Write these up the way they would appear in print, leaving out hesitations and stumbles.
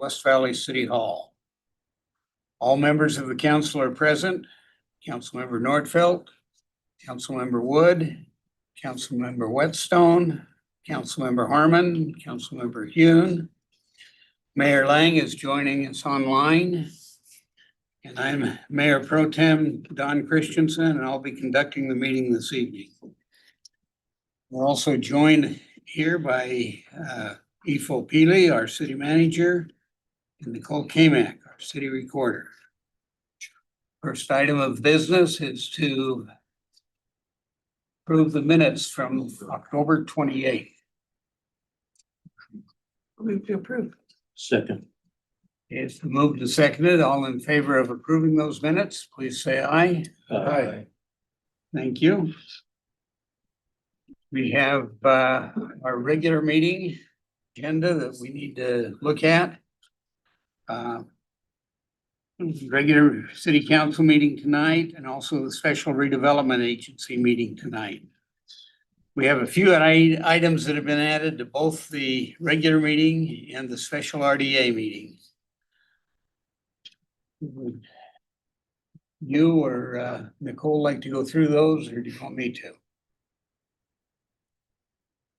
West Valley City Hall. All members of the council are present. Councilmember Nordfeld, Councilmember Wood, Councilmember Whetstone, Councilmember Harmon, Councilmember Hune. Mayor Lang is joining us online. And I'm Mayor Pro Tem Don Christensen, and I'll be conducting the meeting this evening. We're also joined here by Efo Peely, our city manager, and Nicole Kamak, our city recorder. First item of business is to approve the minutes from October 28th. Move to approve. Second. It's moved and seconded. All in favor of approving those minutes, please say aye. Aye. Thank you. We have our regular meeting agenda that we need to look at. Regular city council meeting tonight and also the special redevelopment agency meeting tonight. We have a few items that have been added to both the regular meeting and the special RDA meeting. Would you or Nicole like to go through those, or do you want me to?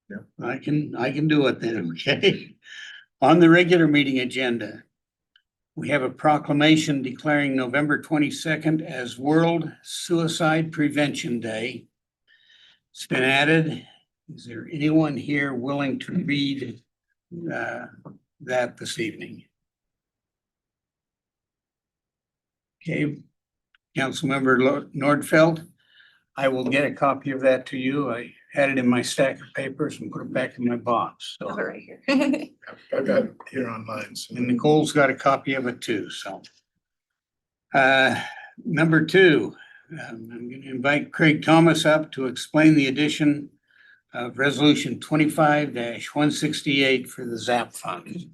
Yeah. I can do it then, okay? On the regular meeting agenda, we have a proclamation declaring November 22nd as World Suicide Prevention Day. It's been added. Is there anyone here willing to read that this evening? Okay, Councilmember Nordfeld, I will get a copy of that to you. I had it in my stack of papers and put it back in my box. So, Right here. I've got it here online. So. and Nicole's got a copy of it too, so. Number two, I'm going to invite Craig Thomas up to explain the addition of resolution 25-168 for the ZAP fund.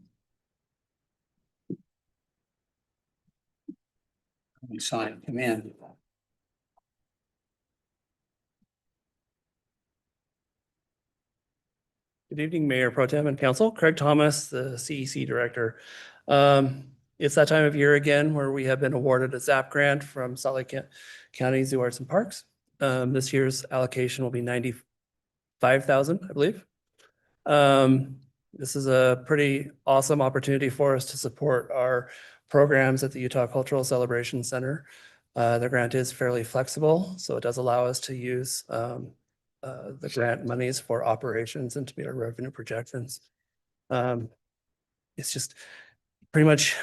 Let me sign, come in. Good evening, Mayor Pro Tem and Council. Craig Thomas, the CEC Director. It's that time of year again where we have been awarded a ZAP grant from Salt Lake County Zoo Arts and Parks. This year's allocation will be $95,000, I believe. This is a pretty awesome opportunity for us to support our programs at the Utah Cultural Celebration Center. The grant is fairly flexible, so it does allow us to use the grant monies for operations and to meet our revenue projections. It's just pretty much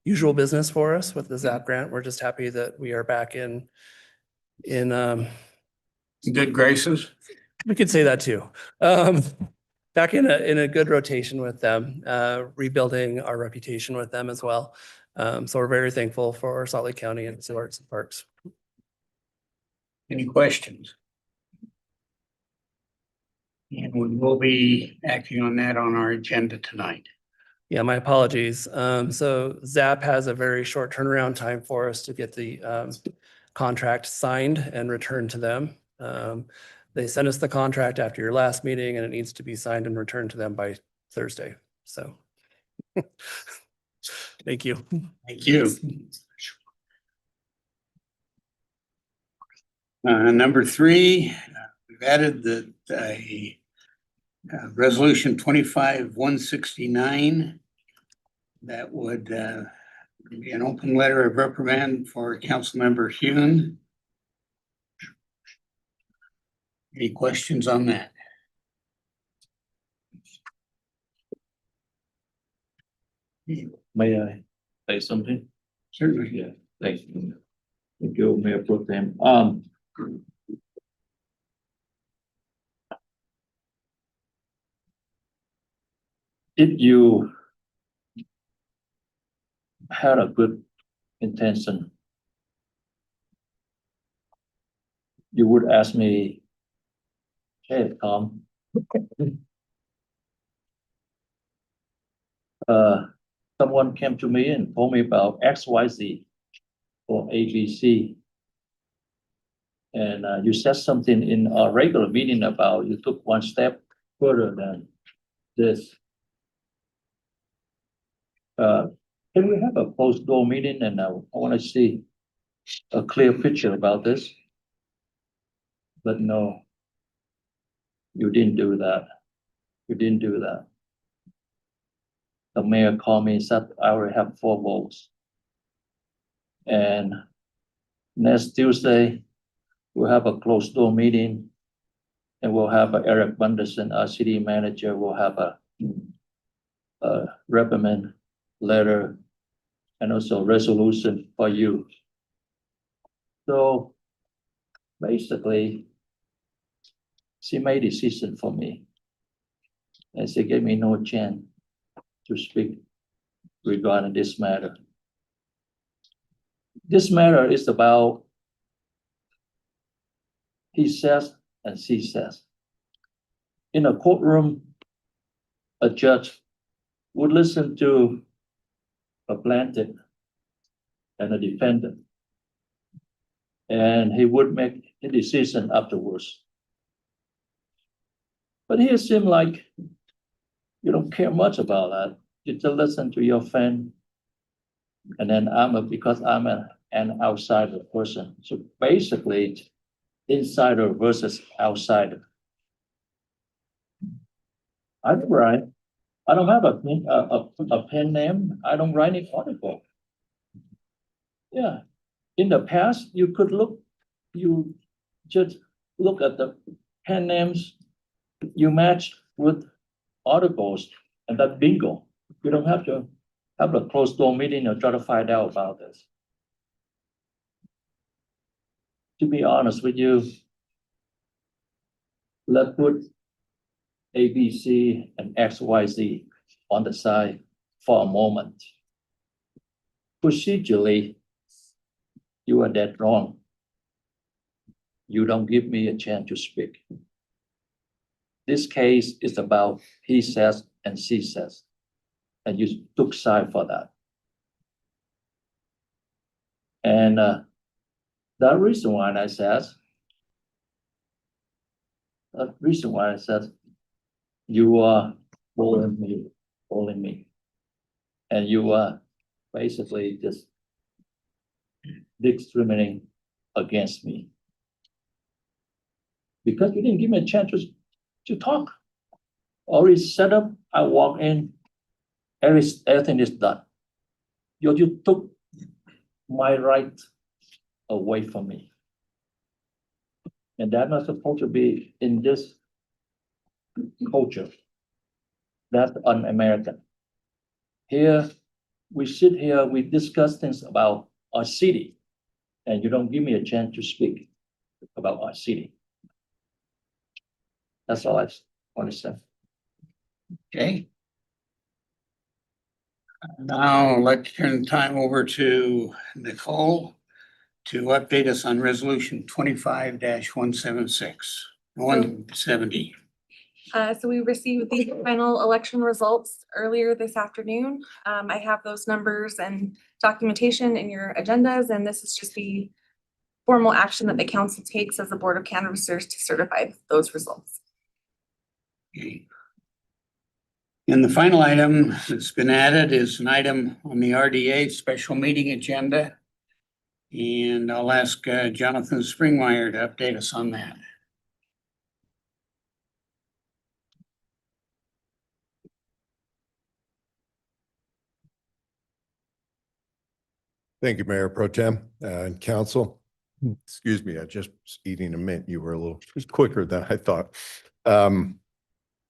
usual business for us with the ZAP grant. We're just happy that we are back in Good graces. we could say that too. Back in a good rotation with them, rebuilding our reputation with them as well. So we're very thankful for Salt Lake County and Zoo Arts and Parks. Any questions? And we will be acting on that on our agenda tonight. Yeah, my apologies. So ZAP has a very short turnaround time for us to get the contract signed and returned to them. They sent us the contract after your last meeting and it needs to be signed and returned to them by Thursday. So thank you. Thank you. Number three, we've added the resolution 25-169. That would be an open letter of reprimand for Councilmember Hune. Any questions on that? May I say something? Certainly. Yeah, thank you. Thank you, Mayor Pro Tem. If you had a good intention, you would ask me, hey, Tom, someone came to me and told me about XYZ or ABC. And you said something in a regular meeting about you took one step further than this. Can we have a closed door meeting? And I want to see a clear picture about this. But no, you didn't do that. You didn't do that. The mayor called me and said, I already have 4 votes. And next Tuesday, we'll have a closed door meeting. And we'll have Eric Bunderson, our city manager, will have a reprimand letter and also resolution for you. So basically, she made a decision for me. And she gave me no chance to speak regarding this matter. This matter is about he says and she says. In a courtroom, a judge would listen to a plaintiff and a defendant, and he would make a decision afterwards. But here it seems like you don't care much about that. You just listen to your friend, and then because I'm an outsider person. So basically, insider versus outsider. I don't write. I don't have a pen name. I don't write any article. Yeah, in the past, you just look at the pen names, you match with articles, and that bingo. You don't have to have a closed door meeting or try to find out about this. To be honest with you, let's put A, B, C, and X, Y, Z on the side for a moment. Procedurally, you are dead wrong. You don't give me a chance to speak. This case is about he says and she says, and you took side for that. And the reason why I said, you are bullying me, and you are basically just discriminating against me because you didn't give me a chance to talk. Already set up, I walk in, everything is done. You took my right away from me. And that's not supposed to be in this culture. That's un-American. Here, we sit here, we discuss things about our city, and you don't give me a chance to speak about our city. That's all I want to say. Okay. Now let's turn the time over to Nicole to update us on resolution 25-176, 170. So we received the final election results earlier this afternoon. I have those numbers and documentation in your agendas, and this is just the formal action that the council takes as the Board of Canvassers to certify those results. Okay. And the final item that's been added is an item on the RDA special meeting agenda. And I'll ask Jonathan Springmeyer to update us on that. Thank you, Mayor Pro Tem and Council. Excuse me, I just was eating a mint. You were a little quicker than I thought.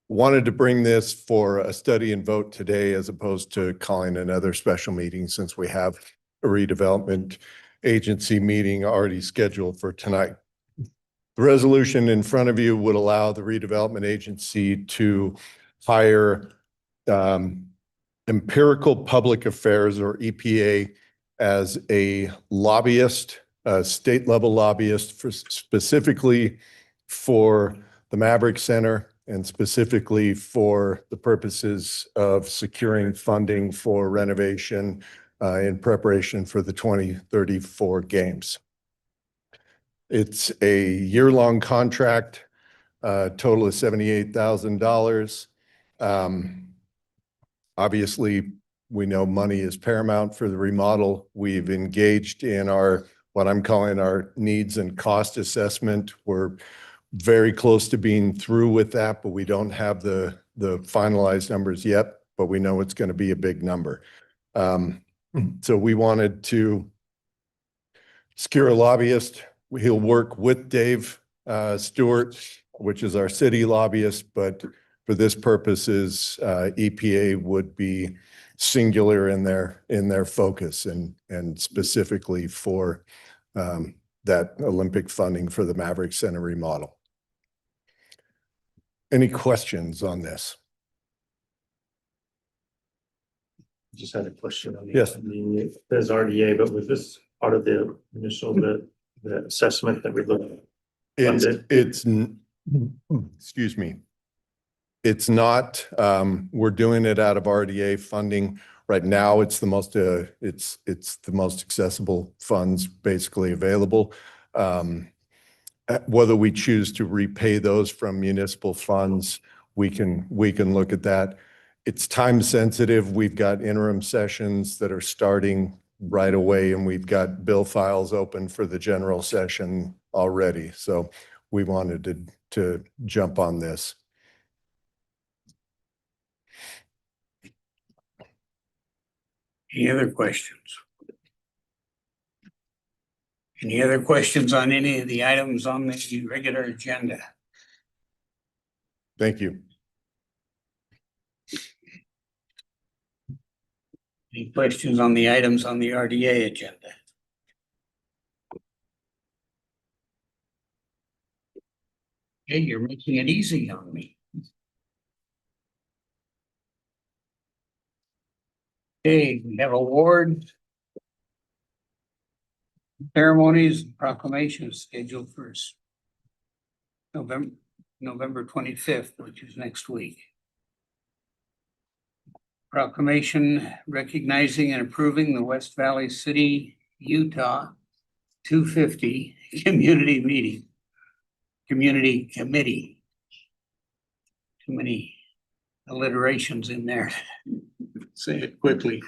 Wanted to bring this for a study and vote today as opposed to calling another special meeting since we have a redevelopment agency meeting already scheduled for tonight. The resolution in front of you would allow the redevelopment agency to hire Empirical Public Affairs, or EPA, as a lobbyist, a state level lobbyist specifically for the Maverick Center and specifically for the purposes of securing funding for renovation in preparation for the 2034 games. It's a year-long contract, total of $78,000. Obviously, we know money is paramount for the remodel. We've engaged in our, what I'm calling our needs and cost assessment. We're very close to being through with that, but we don't have the finalized numbers yet, but we know it's going to be a big number. So we wanted to secure a lobbyist. He'll work with Dave Stewart, which is our city lobbyist, but for this purposes, EPA would be singular in their focus and specifically for that Olympic funding for the Maverick Center remodel. Any questions on this? Just had a question on the. Yes. There's RDA, but was this part of the initial, the assessment that we looked at? Excuse me. It's not, we're doing it out of RDA funding. Right now, it's the most accessible funds basically available. Whether we choose to repay those from municipal funds, we can look at that. It's time sensitive. We've got interim sessions that are starting right away, and we've got bill files open for the general session already. So we wanted to jump on this. Any other questions? Any other questions on any of the items on the regular agenda? Thank you. Any questions on the items on the RDA agenda? Okay, you're making it easy on me. Okay, we have awards, ceremonies, and proclamations scheduled for November 25th, which is next week. Proclamation recognizing and approving the West Valley City, Utah 250 Community Committee. Too many alliterations in there. Say it quickly.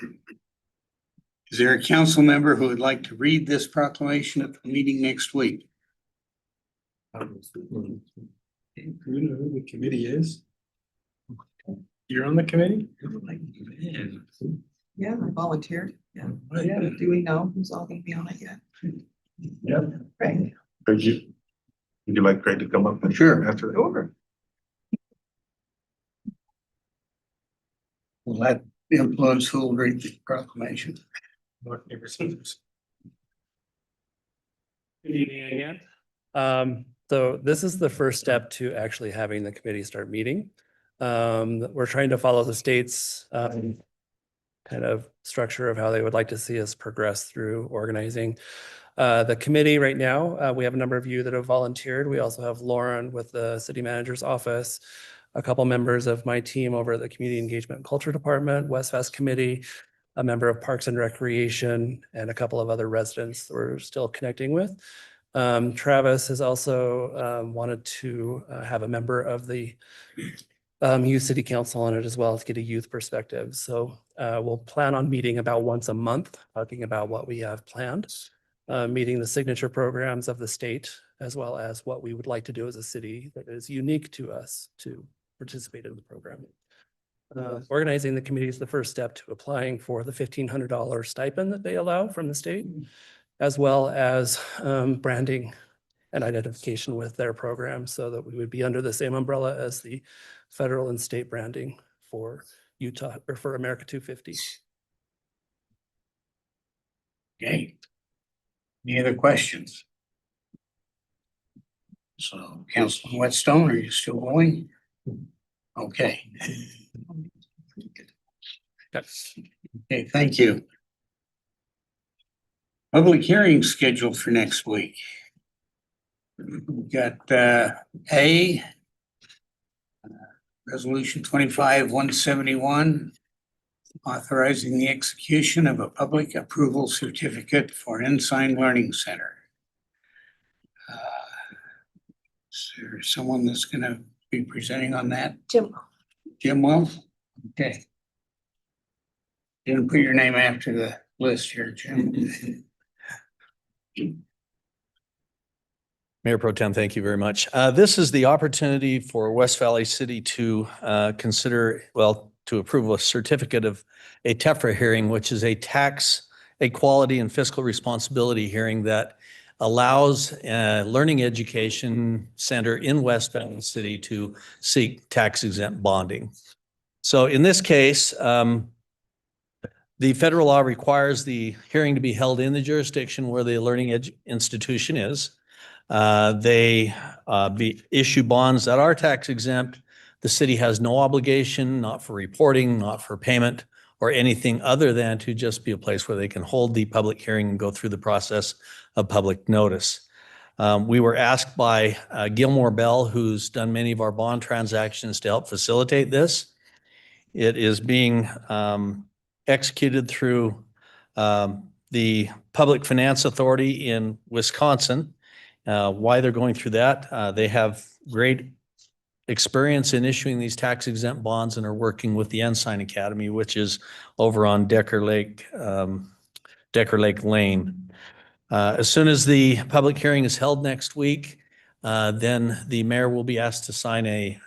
Is there a council member who would like to read this proclamation at the meeting next week? Do you know who the committee is? You're on the committee? Yeah, I volunteered. Yeah. Yeah. Do we know who's all gonna be on it yet? Yeah. Right. Would you like Greg to come up? Sure. After that? Over. Will that influence who will read the proclamation? Mark Nickerson's. Good evening again. So this is the first step to actually having the committee start meeting. We're trying to follow the state's kind of structure of how they would like to see us progress through organizing. The committee right now, we have a number of you that have volunteered. We also have Lauren with the city manager's office, a couple members of my team over at the Community Engagement and Culture Department, West Fest Committee, a member of Parks and Recreation, and a couple of other residents that we're still connecting with. Travis has also wanted to have a member of the youth city council on it as well to get a youth perspective. So we'll plan on meeting about once a month, talking about what we have planned, meeting the signature programs of the state, as well as what we would like to do as a city that is unique to us to participate in the program. Organizing the committee is the first step to applying for the $1,500 stipend that they allow from the state, as well as branding and identification with their program so that we would be under the same umbrella as the federal and state branding for Utah or for America 250. Okay. Any other questions? So Councilman Whetstone, are you still going? Okay. Okay, thank you. Public hearing scheduled for next week. We've got Resolution 25-171, authorizing the execution of a public approval certificate for Ensign Learning Center. Is there someone that's gonna be presenting on that? Jim. Jim will? Okay. Didn't put your name after the list here, Jim. Mayor Pro Tem, thank you very much. This is the opportunity for West Valley City to to approve a certificate of a TEFRA hearing, which is a tax equality and fiscal responsibility hearing that allows a learning education center in West Valley City to seek tax exempt bonding. So in this case, the federal law requires the hearing to be held in the jurisdiction where the learning institution is. They issue bonds that are tax exempt. The city has no obligation, not for reporting, not for payment, or anything other than to just be a place where they can hold the public hearing and go through the process of public notice. We were asked by Gilmore Bell, who's done many of our bond transactions, to help facilitate this. It is being executed through the Public Finance Authority in Wisconsin. Why they're going through that, they have great experience in issuing these tax exempt bonds and are working with the Ensign Academy, which is over on Decker Lake Lane. As soon as the public hearing is held next week, then the mayor will be asked to sign a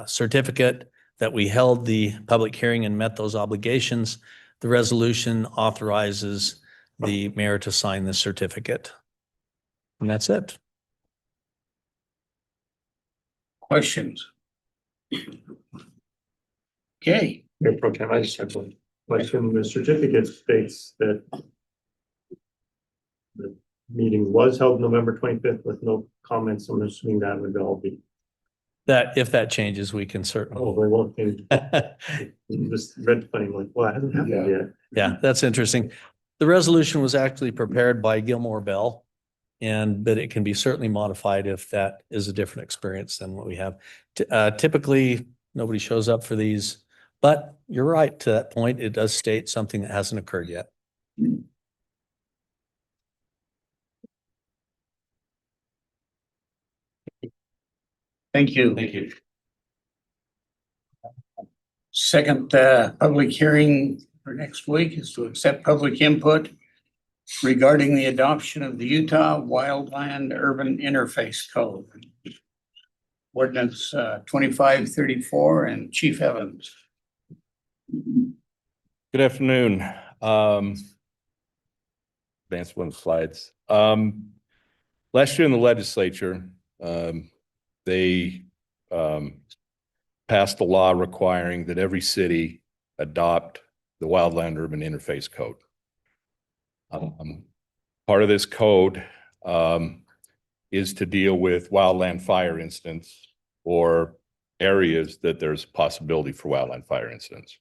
certificate that we held the public hearing and met those obligations. The resolution authorizes the mayor to sign the certificate. And that's it. Questions? Okay, Mayor Pro Tem, I just have one question. The certificate states that the meeting was held November 25th with no comments. I'm assuming that would all be. That, if that changes, we can certainly. Oh, they won't change. Just read funny, like, well, it hasn't happened yet. Yeah, that's interesting. The resolution was actually prepared by Gilmore Bell, but it can be certainly modified if that is a different experience than what we have. Typically, nobody shows up for these, but you're right to that point. It does state something that hasn't occurred yet. thank you. Thank you. Second public hearing for next week is to accept public input regarding the adoption of the Utah Wildland Urban Interface Code. Ordinance 2534 and Chief Evans. Good afternoon. Advance one of the slides. Last year in the legislature, they passed a law requiring that every city adopt the Wildland Urban Interface Code. Part of this code is to deal with wildland fire incidents or areas that there's a possibility for wildland fire incidents.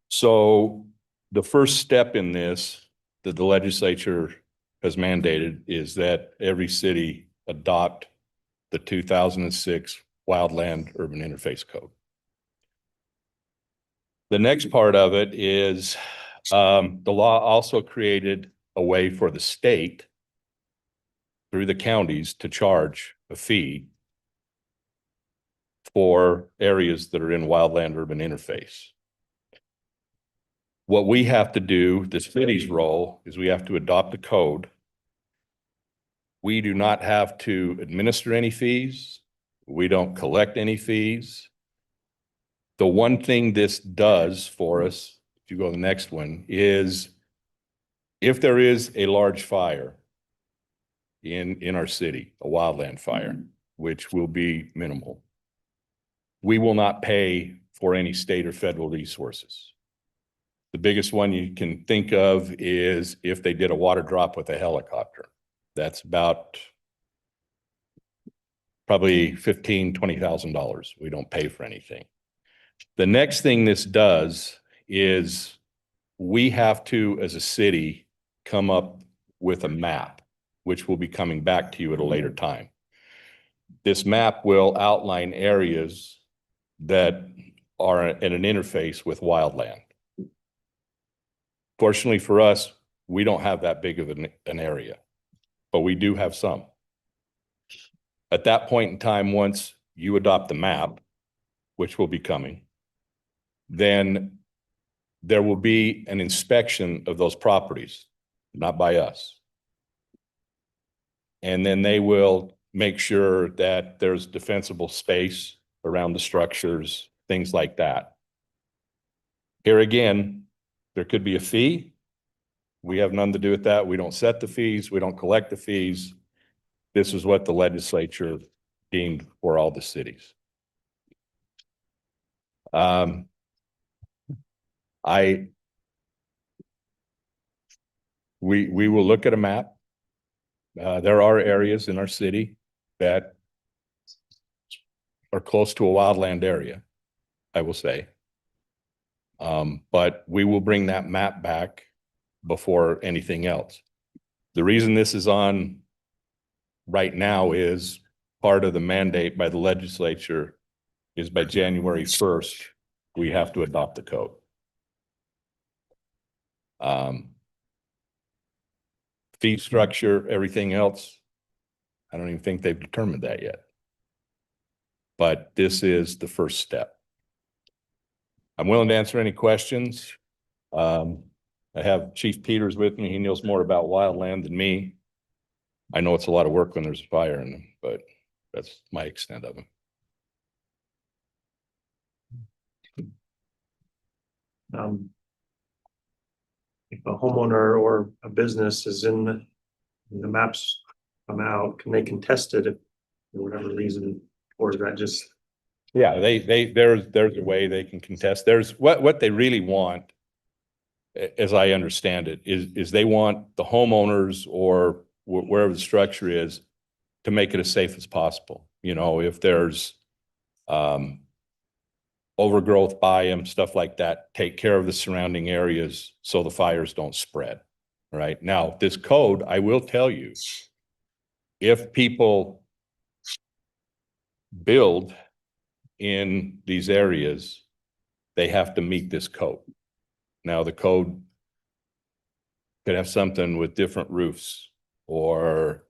So the first step in this that the legislature has mandated is that every city adopt the 2006 Wildland Urban Interface Code. The next part of it is the law also created a way for the state through the counties to charge a fee for areas that are in wildland urban interface. What we have to do, the city's role, is we have to adopt a code. We do not have to administer any fees. We don't collect any fees. The one thing this does for us, if you go to the next one, is if there is a large fire in our city, a wildland fire, which will be minimal, we will not pay for any state or federal resources. The biggest one you can think of is if they did a water drop with a helicopter. That's about probably $15,000, $20,000. We don't pay for anything. The next thing this does is we have to, as a city, come up with a map, which will be coming back to you at a later time. This map will outline areas that are at an interface with wildland. Fortunately for us, we don't have that big of an area, but we do have some. At that point in time, once you adopt the map, which will be coming, then there will be an inspection of those properties, not by us. And then they will make sure that there's defensible space around the structures, things like that. Here again, there could be a fee. We have nothing to do with that. We don't set the fees. We don't collect the fees. This is what the legislature deemed for all the cities. We will look at a map. There are areas in our city that are close to a wildland area, I will say. But we will bring that map back before anything else. The reason this is on right now is part of the mandate by the legislature is by January 1st, we have to adopt the code. Fee structure, everything else, I don't even think they've determined that yet. But this is the first step. I'm willing to answer any questions. I have Chief Peters with me. He knows more about wildland than me. I know it's a lot of work when there's a fire in them, but that's my extent of them. If a homeowner or a business is in the maps come out, can they contest it if for whatever reason, or is that just? Yeah, there's a way they can contest. There's what they really want, as I understand it, is they want the homeowners or wherever the structure is to make it as safe as possible. You know, if there's overgrowth by them, stuff like that, take care of the surrounding areas so the fires don't spread. Right now, this code, I will tell you, if people build in these areas, they have to meet this code. Now, the code could have something with different roofs or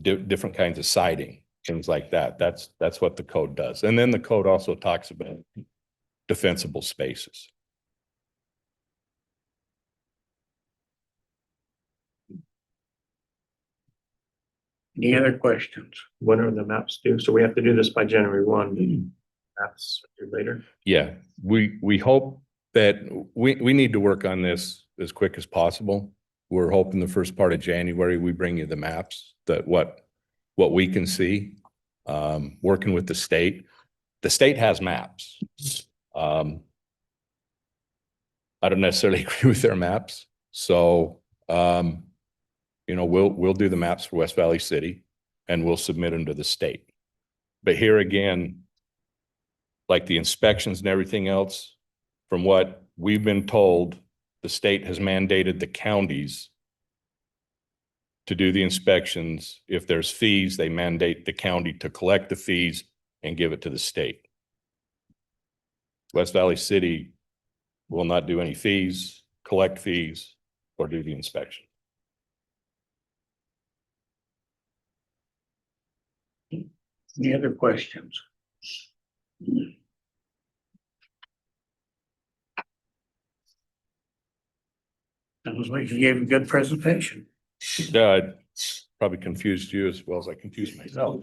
different kinds of siding, things like that. That's what the code does. And then the code also talks about defensible spaces. Any other questions? When are the maps due? So we have to do this by January 1. Maps due later. Yeah, we hope that we need to work on this as quick as possible. We're hoping the first part of January, we bring you the maps that what we can see, working with the state. The state has maps. I don't necessarily agree with their maps. So, you know, we'll do the maps for West Valley City and we'll submit them to the state. But here again, like the inspections and everything else, from what we've been told, the state has mandated the counties to do the inspections. If there's fees, they mandate the county to collect the fees and give it to the state. West Valley City will not do any fees, collect fees, or do the inspection. Any other questions? Sounds like you gave a good presentation. Yeah, I probably confused you as well as I confused myself.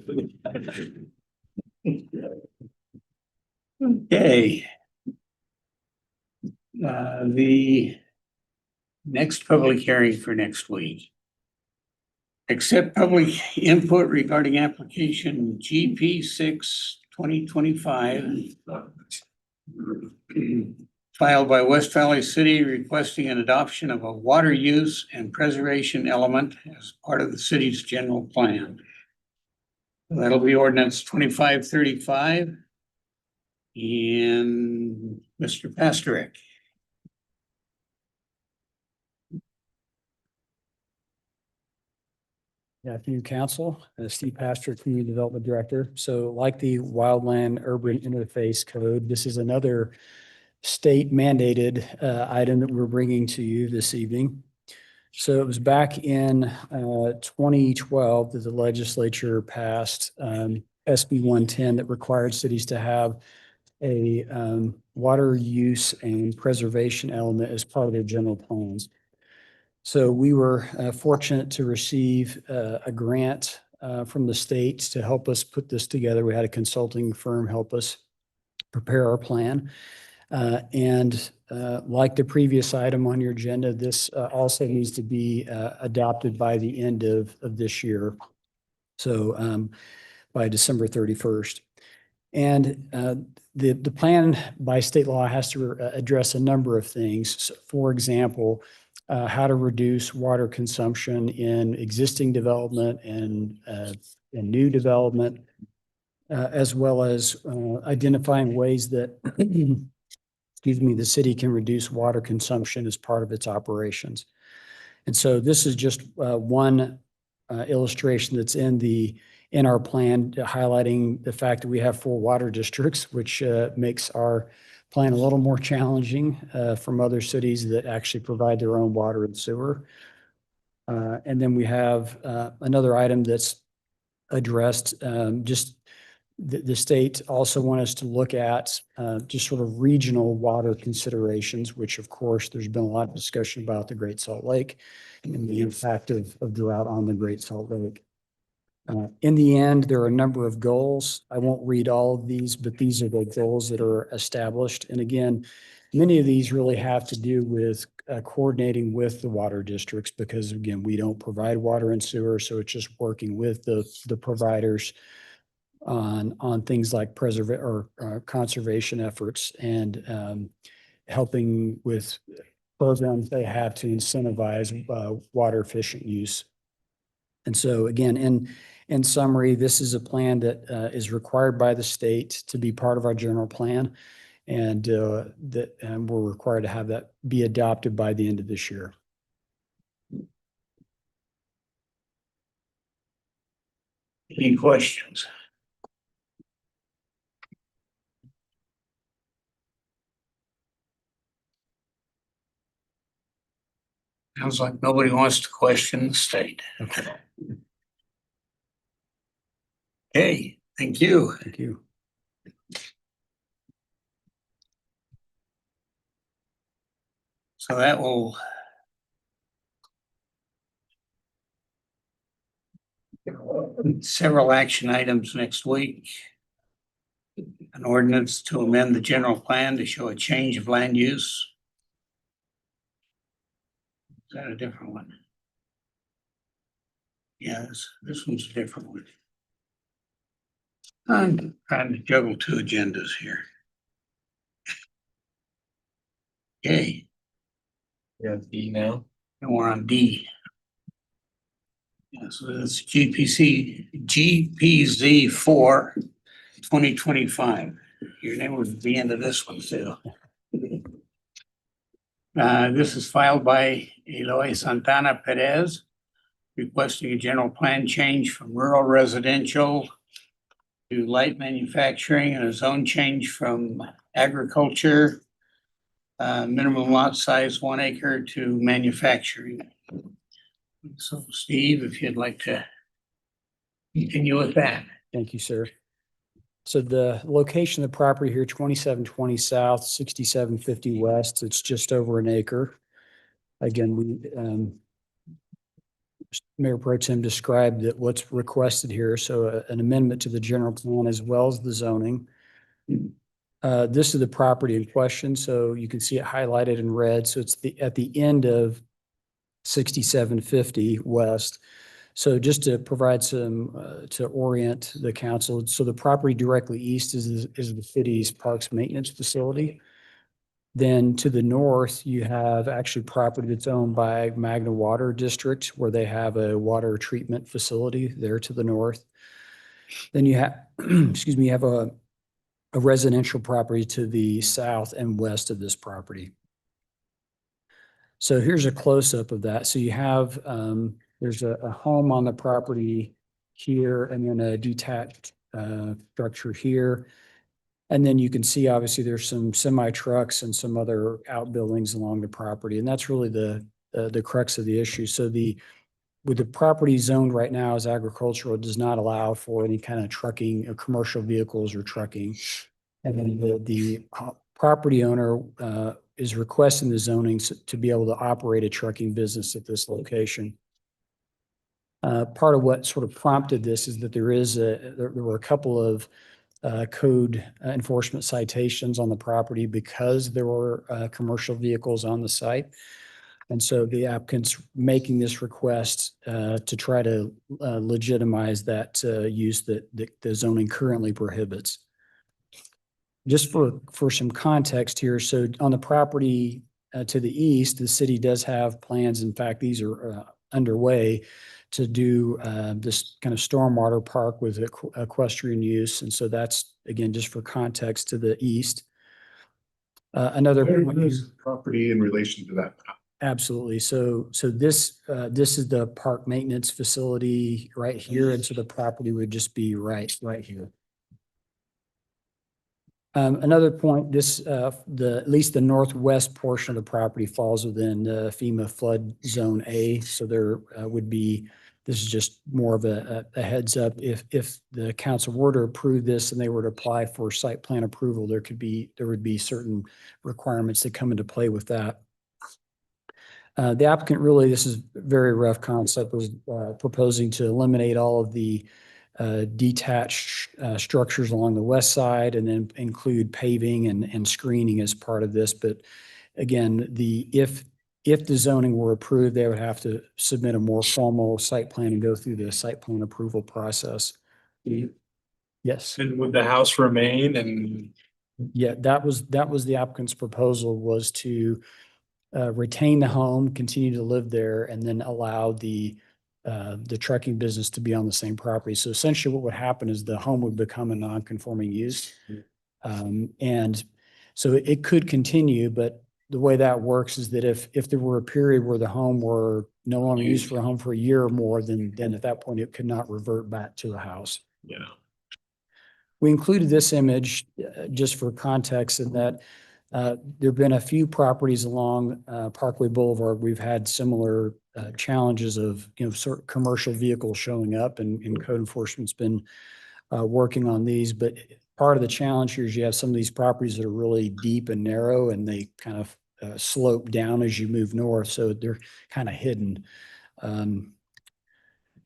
Okay. The next public hearing for next week. Accept public input regarding application GP 6/2025 filed by West Valley City requesting an adoption of a water use and preservation element as part of the city's general plan. That'll be ordinance 2535. And Mr. Pastorick. Good afternoon, Council. Steve Pastor, Community Development Director. So like the Wildland Urban Interface Code, this is another state mandated item that we're bringing to you this evening. So it was back in 2012 that the legislature passed SB 110 that required cities to have a water use and preservation element as part of their general plans. So we were fortunate to receive a grant from the state to help us put this together. We had a consulting firm help us prepare our plan. Like the previous item on your agenda, this also needs to be adopted by the end of this year. So by December 31st. And the plan by state law has to address a number of things. So, for example, how to reduce water consumption in existing development and new development, as well as identifying ways that excuse me, the city can reduce water consumption as part of its operations. And so this is just one illustration that's in our plan, highlighting the fact that we have 4 water districts, which makes our plan a little more challenging from other cities that actually provide their own water and sewer. And then we have another item that's addressed, just the state also want us to look at just sort of regional water considerations, which of course, there's been a lot of discussion about the Great Salt Lake and the impact of drought on the Great Salt Lake. In the end, there are a number of goals. I won't read all of these, but these are the goals that are established. And again, many of these really have to do with coordinating with the water districts because again, we don't provide water and sewer. So it's just working with the providers on things like conservation efforts and helping with programs they have to incentivize water efficient use. And so again, in summary, this is a plan that is required by the state to be part of our general plan, and we're required to have that be adopted by the end of this year. Any questions? Sounds like nobody wants to question the state. Okay, thank you. Thank you. So that will several action items next week. An ordinance to amend the general plan to show a change of land use. Is that a different one? Yeah, this one's a different one. I'm trying to juggle 2 agendas here. Okay. Yeah, D now. And we're on D. Yeah, so that's GPZ 4, 2025. Your name was at the end of this one too. This is filed by Eloy Santana Perez, requesting a general plan change from rural residential to light manufacturing and a zone change from agriculture, minimum lot size 1 acre to manufacturing. So Steve, if you'd like to continue with that. Thank you, sir. So the location of the property here, 2720 south, 6750 west, it's just over 1 acre. Again, Mayor Pro Tem described that what's requested here. So an amendment to the general plan as well as the zoning. This is the property in question. So you can see it highlighted in red. So it's at the end of 6750 west. So just to provide some, to orient the council. So the property directly east is the city's parks maintenance facility. Then to the north, you have actually property that's owned by Magna Water District, where they have a water treatment facility there to the north. Then you have, excuse me, you have a residential property to the south and west of this property. So here's a close-up of that. So you have, there's a home on the property here and then a detached structure here. And then you can see, obviously, there's some semi-trucks and some other outbuildings along the property. And that's really the crux of the issue. So with the property zoned right now as agricultural, it does not allow for any kind of trucking or commercial vehicles or trucking. And then the property owner is requesting the zoning to be able to operate a trucking business at this location. Part of what sort of prompted this is that there were a couple of code enforcement citations on the property because there were commercial vehicles on the site. And so the applicant's making this request to try to legitimize that use that the zoning currently prohibits. Just for some context here, so on the property to the east, the city does have plans. In fact, these are underway to do this kind of stormwater park with equestrian use. And so that's, again, just for context to the east. Another point here- property in relation to that? Absolutely. So this is the park maintenance facility right here. And so the property would just be right here. Another point, at least the northwest portion of the property falls within the FEMA flood zone A. So there would be, this is just more of a heads up. If the council were to approve this and they were to apply for site plan approval, there would be certain requirements that come into play with that. The applicant really, this is a very rough concept, was proposing to eliminate all of the detached structures along the west side and then include paving and screening as part of this. But again, if the zoning were approved, they would have to submit a more formal site plan and go through the site plan approval process. Yes. And would the house remain and? Yeah, that was the applicant's proposal, was to retain the home, continue to live there, and then allow the trucking business to be on the same property. So essentially what would happen is the home would become a non-conforming use. And so it could continue, but the way that works is that if there were a period where the home were no longer used for a home for a year or more, then at that point it could not revert back to a house. Yeah. We included this image just for context in that there've been a few properties along Parkway Boulevard. We've had similar challenges of, sort of commercial vehicles showing up, and code enforcement's been working on these. But part of the challenge here is you have some of these properties that are really deep and narrow, and they kind of slope down as you move north, so they're kind of hidden.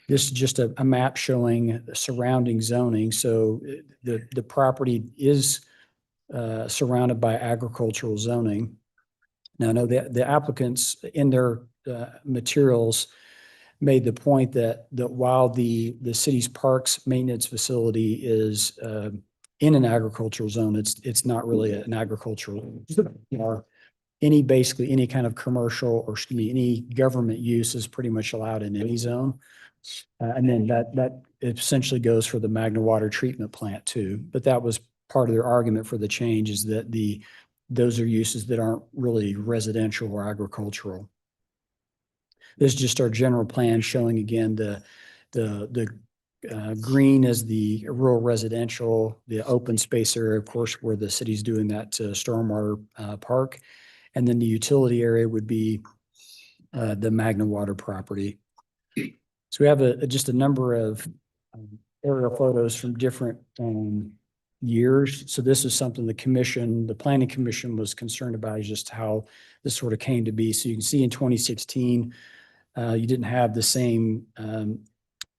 This is just a map showing surrounding zoning. So the property is surrounded by agricultural zoning. Now, I know the applicants in their materials made the point that while the city's parks maintenance facility is in an agricultural zone, it's not really an agricultural, or basically any kind of commercial or any government use is pretty much allowed in any zone. And then that essentially goes for the Magna Water treatment plant too. But that was part of their argument for the change, is that those are uses that aren't really residential or agricultural. This is just our general plan showing, again, the green is the rural residential, the open space area, of course, where the city's doing that stormwater park. And then the utility area would be the Magna Water property. So we have just a number of aerial photos from different years. So this is something the planning commission was concerned about, is just how this sort of came to be. So you can see in 2016, you didn't have the same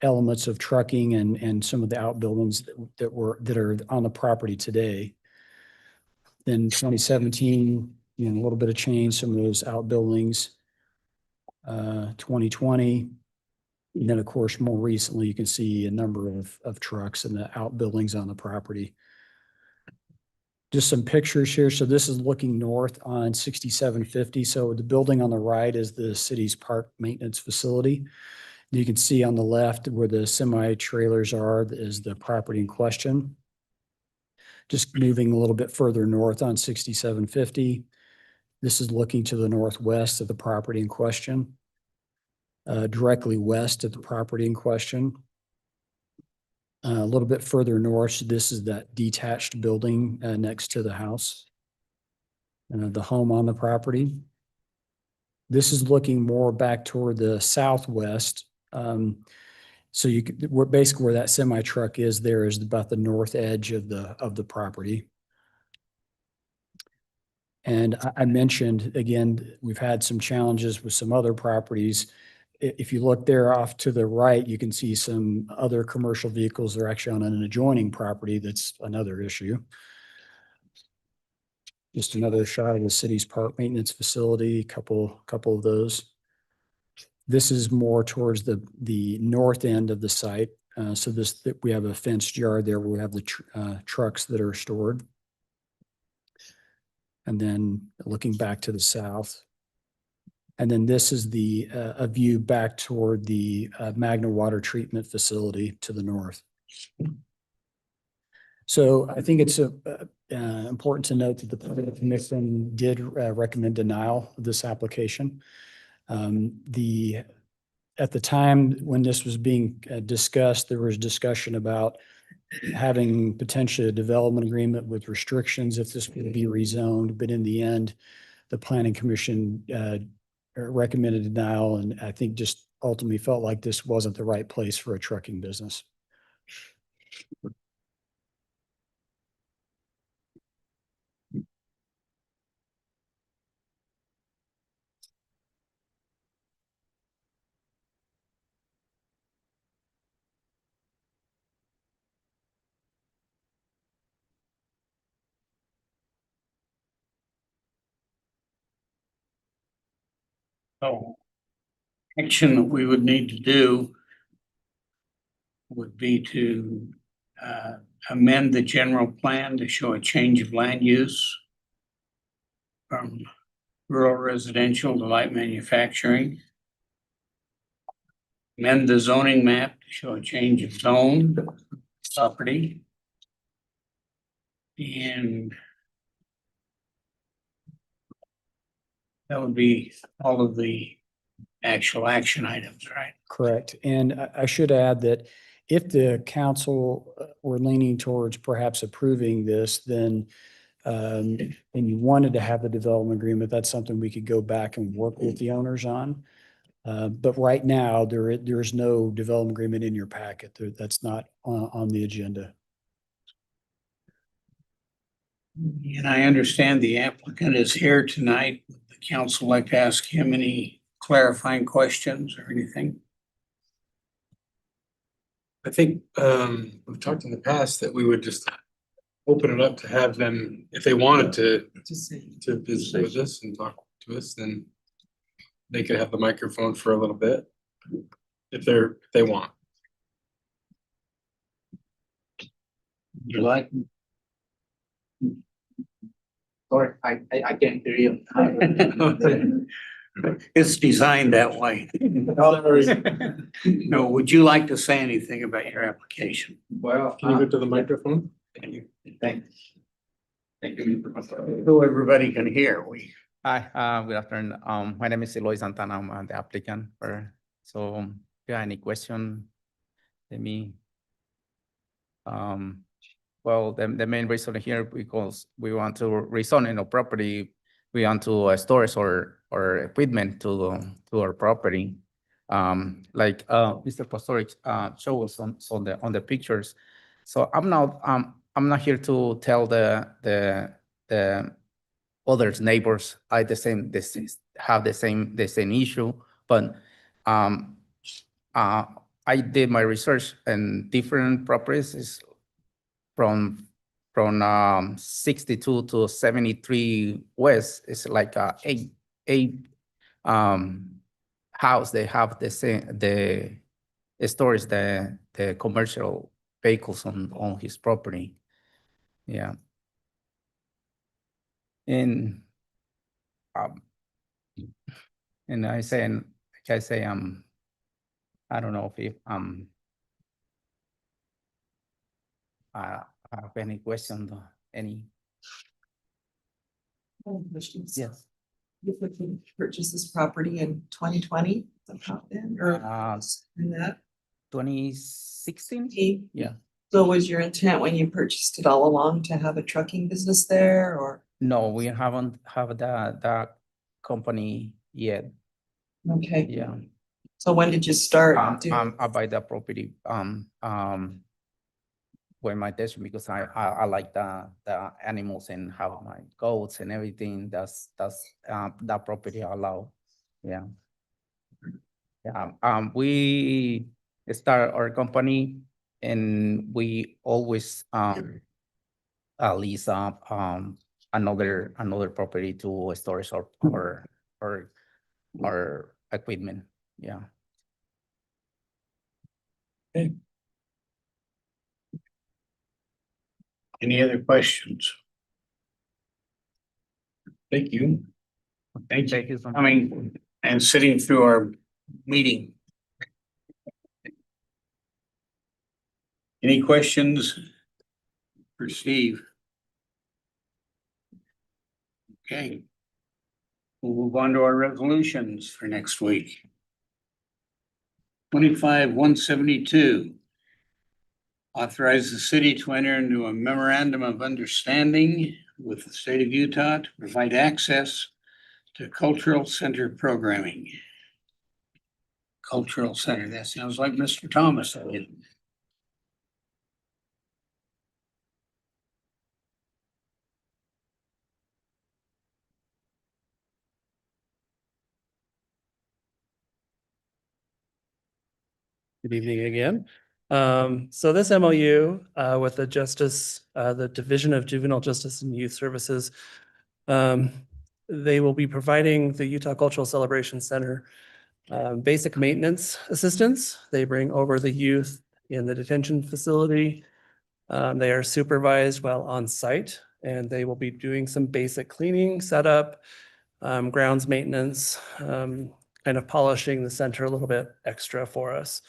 elements of trucking and some of the outbuildings that are on the property today. Then 2017, a little bit of change, some of those outbuildings. 2020. And then, of course, more recently, you can see a number of trucks and the outbuildings on the property. Just some pictures here. So this is looking north on 6750. So the building on the right is the city's park maintenance facility. You can see on the left where the semi-trailers are is the property in question. Just moving a little bit further north on 6750. This is looking to the northwest of the property in question. Directly west of the property in question. A little bit further north, this is that detached building next to the house. The home on the property. This is looking more back toward the southwest. So basically where that semi truck is, there is about the north edge of the property. And I mentioned, again, we've had some challenges with some other properties. If you look there off to the right, you can see some other commercial vehicles that are actually on an adjoining property. That's another issue. Just another shot of the city's park maintenance facility, couple of those. This is more towards the north end of the site. So we have a fenced yard there where we have the trucks that are stored. And then looking back to the south. And then this is a view back toward the Magna Water Treatment Facility to the north. So I think it's important to note that the Planning Commission did recommend denial of this application. At the time when this was being discussed, there was discussion about having potentially a development agreement with restrictions if this would be rezoned, but in the end, the Planning Commission recommended denial, and I think just ultimately felt like this wasn't the right place for a trucking business. So action that we would need to do would be to amend the general plan to show a change of land use from rural residential to light manufacturing. Amend the zoning map to show a change of zone property. And that would be all of the actual action items, right? Correct. And I should add that if the council were leaning towards perhaps approving this, then and you wanted to have the development agreement, that's something we could go back and work with the owners on. But right now, there is no development agreement in your packet. That's not on the agenda. And I understand the applicant is here tonight. Would the council like to ask him any clarifying questions or anything? I think we've talked in the past that we would just open it up to have them, if they wanted to visit with us and talk to us, then they could have the microphone for a little bit if they want. You like? Sorry, I can't hear you. It's designed that way. No, would you like to say anything about your application? Well, Can you go to the microphone? thanks. Thank you, Mr. Pastor. So everybody can hear. Hi, good afternoon. My name is Eloy Santana. I'm the applicant. So if you have any question, let me. Well, the main reason here because we want to rezone in a property, we want to storage or equipment to our property. Like Mr. Pastoric showed us on the pictures. So I'm not here to tell the others neighbors have the same issue, but I did my research in different properties from 62 to 73 West. It's like eight house. They have the same stores the commercial vehicles on his property. Yeah. And I say, I don't know if I have any questions or any. Questions? Yes. You purchased this property in 2020 somehow then, or in that? 2016? Yeah. So was your intent when you purchased it all along to have a trucking business there, or? No, we haven't have that company yet. Okay. Yeah. So when did you start? I buy the property with my district because I like the animals and have my goats and everything. That property allow. Yeah. Yeah. We start our company and we always lease up another property to storage our equipment. Yeah. Any other questions? Thank you. Thank Thank you you so for much. coming and sitting through our meeting. Any questions for Steve? Okay. We'll move on to our resolutions for next week. 25-172. Authorize the city to enter into a memorandum of understanding with the state of Utah to provide access to cultural center programming. Cultural center, that sounds like Mr. Thomas. Good evening again. So this MOU with the the Division of Juvenile Justice and Youth Services, they will be providing the Utah Cultural Celebration Center basic maintenance assistance. They bring over the youth in the detention facility. They are supervised while on site, and they will be doing some basic cleaning, setup, grounds maintenance, kind of polishing the center a little bit extra for us.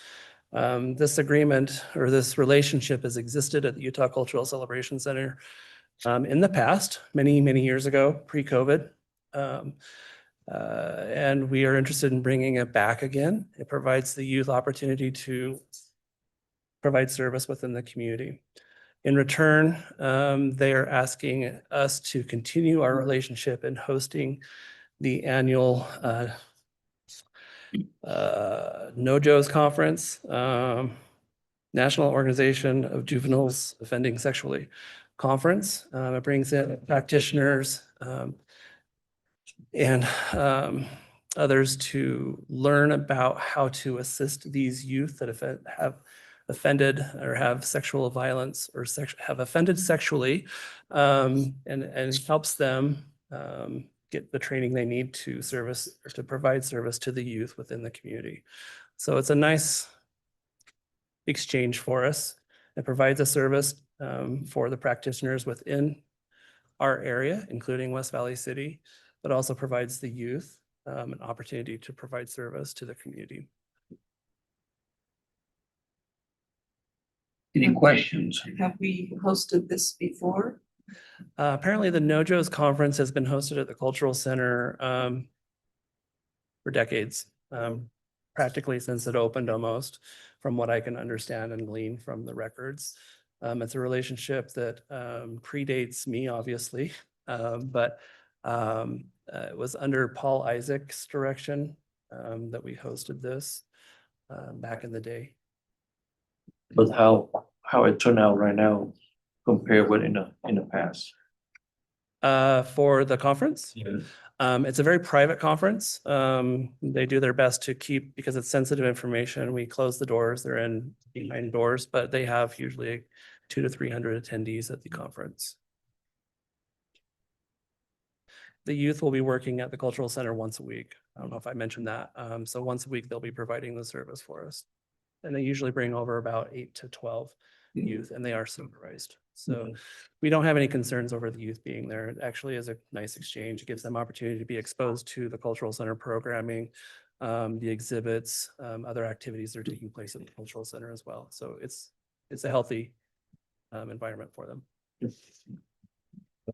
This agreement or this relationship has existed at the Utah Cultural Celebration Center in the past, many, many years ago, pre-COVID. And we are interested in bringing it back again. It provides the youth opportunity to provide service within the community. In return, they are asking us to continue our relationship in hosting the annual NOJO's conference, National Organization of Juveniles Offending Sexually conference. It brings in practitioners and others to learn about how to assist these youth that have offended or have sexual violence or have offended sexually, and helps them get the training they need to service or to provide service to the youth within the community. So it's a nice exchange for us. It provides a service for the practitioners within our area, including West Valley City, but also provides the youth an opportunity to provide service to the community. Any questions? Have we hosted this before? Apparently the NOJO's conference has been hosted at the Cultural Center for decades, practically since it opened almost, from what I can understand and glean from the records. It's a relationship that predates me, obviously, but it was under Paul Isaac's direction that we hosted this back in the day. But how it turned out right now compared with in the past? For the conference? Yeah. It's a very private conference. They do their best to keep, because it's sensitive information, we close the doors, they're in behind doors, but they have usually 200 to 300 attendees at the conference. The youth will be working at the Cultural Center once a week. I don't know if I mentioned that. So once a week, they'll be providing the service for us. And they usually bring over about 8 to 12 youth, and they are supervised. So we don't have any concerns over the youth being there. It actually is a nice exchange. It gives them opportunity to be exposed to the Cultural Center programming, the exhibits, other activities that are taking place at the Cultural Center as well. So it's a healthy environment for them.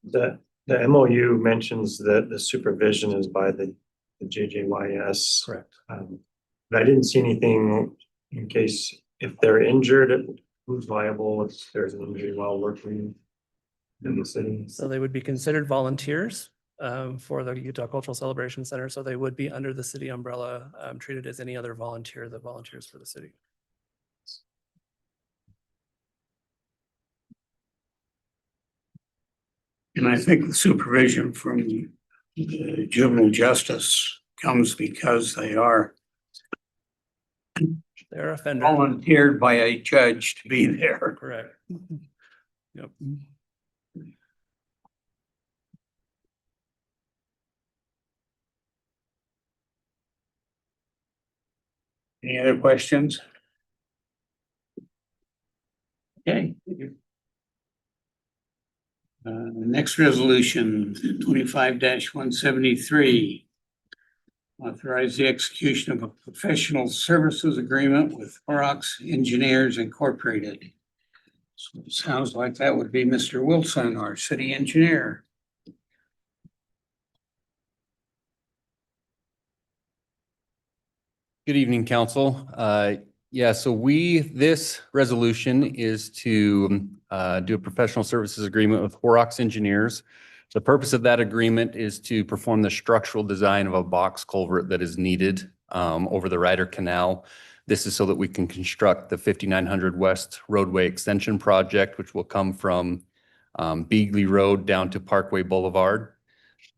The MOU mentions that the supervision is by the JJYS. Correct. But I didn't see anything in case if they're injured, who's liable if there's an injury while working in the city. So they would be considered volunteers for the Utah Cultural Celebration Center. So they would be under the city umbrella, treated as any other volunteer that volunteers for the city. And I think the supervision from juvenile justice comes because they are They're offenders. volunteered by a judge to be there. Correct. Yep. Any other questions? Okay. Next resolution, 25-173. Authorize the execution of a professional services agreement with Horrocks Engineers Incorporated. So it sounds like that would be Mr. Wilson, our city engineer. Good evening, council. This resolution is to do a professional services agreement with Horrocks Engineers. The purpose of that agreement is to perform the structural design of a box culvert that is needed over the Ryder Canal. This is so that we can construct the 5900 West roadway extension project, which will come from Beagley Road down to Parkway Boulevard.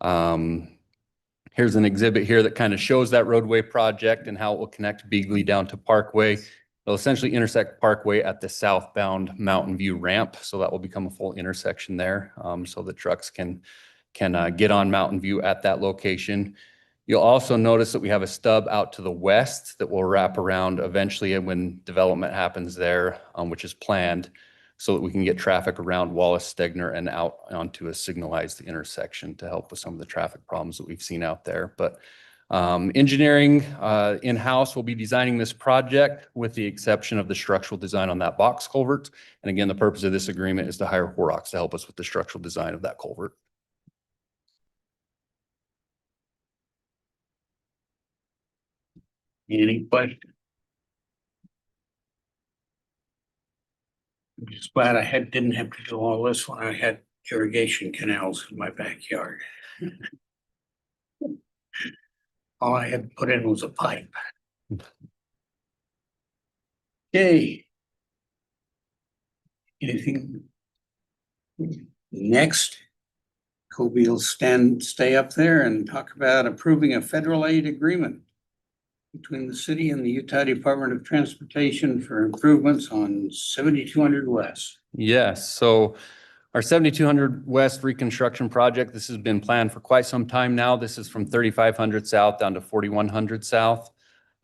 Here's an exhibit here that kind of shows that roadway project and how it will connect Beagley down to Parkway. It'll essentially intersect Parkway at the southbound Mountain View ramp. So that will become a full intersection there. So the trucks can get on Mountain View at that location. You'll also notice that we have a stub out to the west that will wrap around eventually when development happens there, which is planned, so that we can get traffic around Wallace Stegner and out onto a signalized intersection to help with some of the traffic problems that we've seen out there. But engineering in-house will be designing this project with the exception of the structural design on that box culvert. And again, the purpose of this agreement is to hire Horrocks to help us with the structural design of that culvert. Any questions? I'm just glad didn't have to do all this when I had irrigation canals in my backyard. All I had to put in was a pipe. Okay. Anything? Next, Kobe will stay up there and talk about approving a federal aid agreement between the city and the Utah Department of Transportation for improvements on 7200 West. Yes, so our 7200 West reconstruction project, this has been planned for quite some time now. This is from 3500 South down to 4100 South.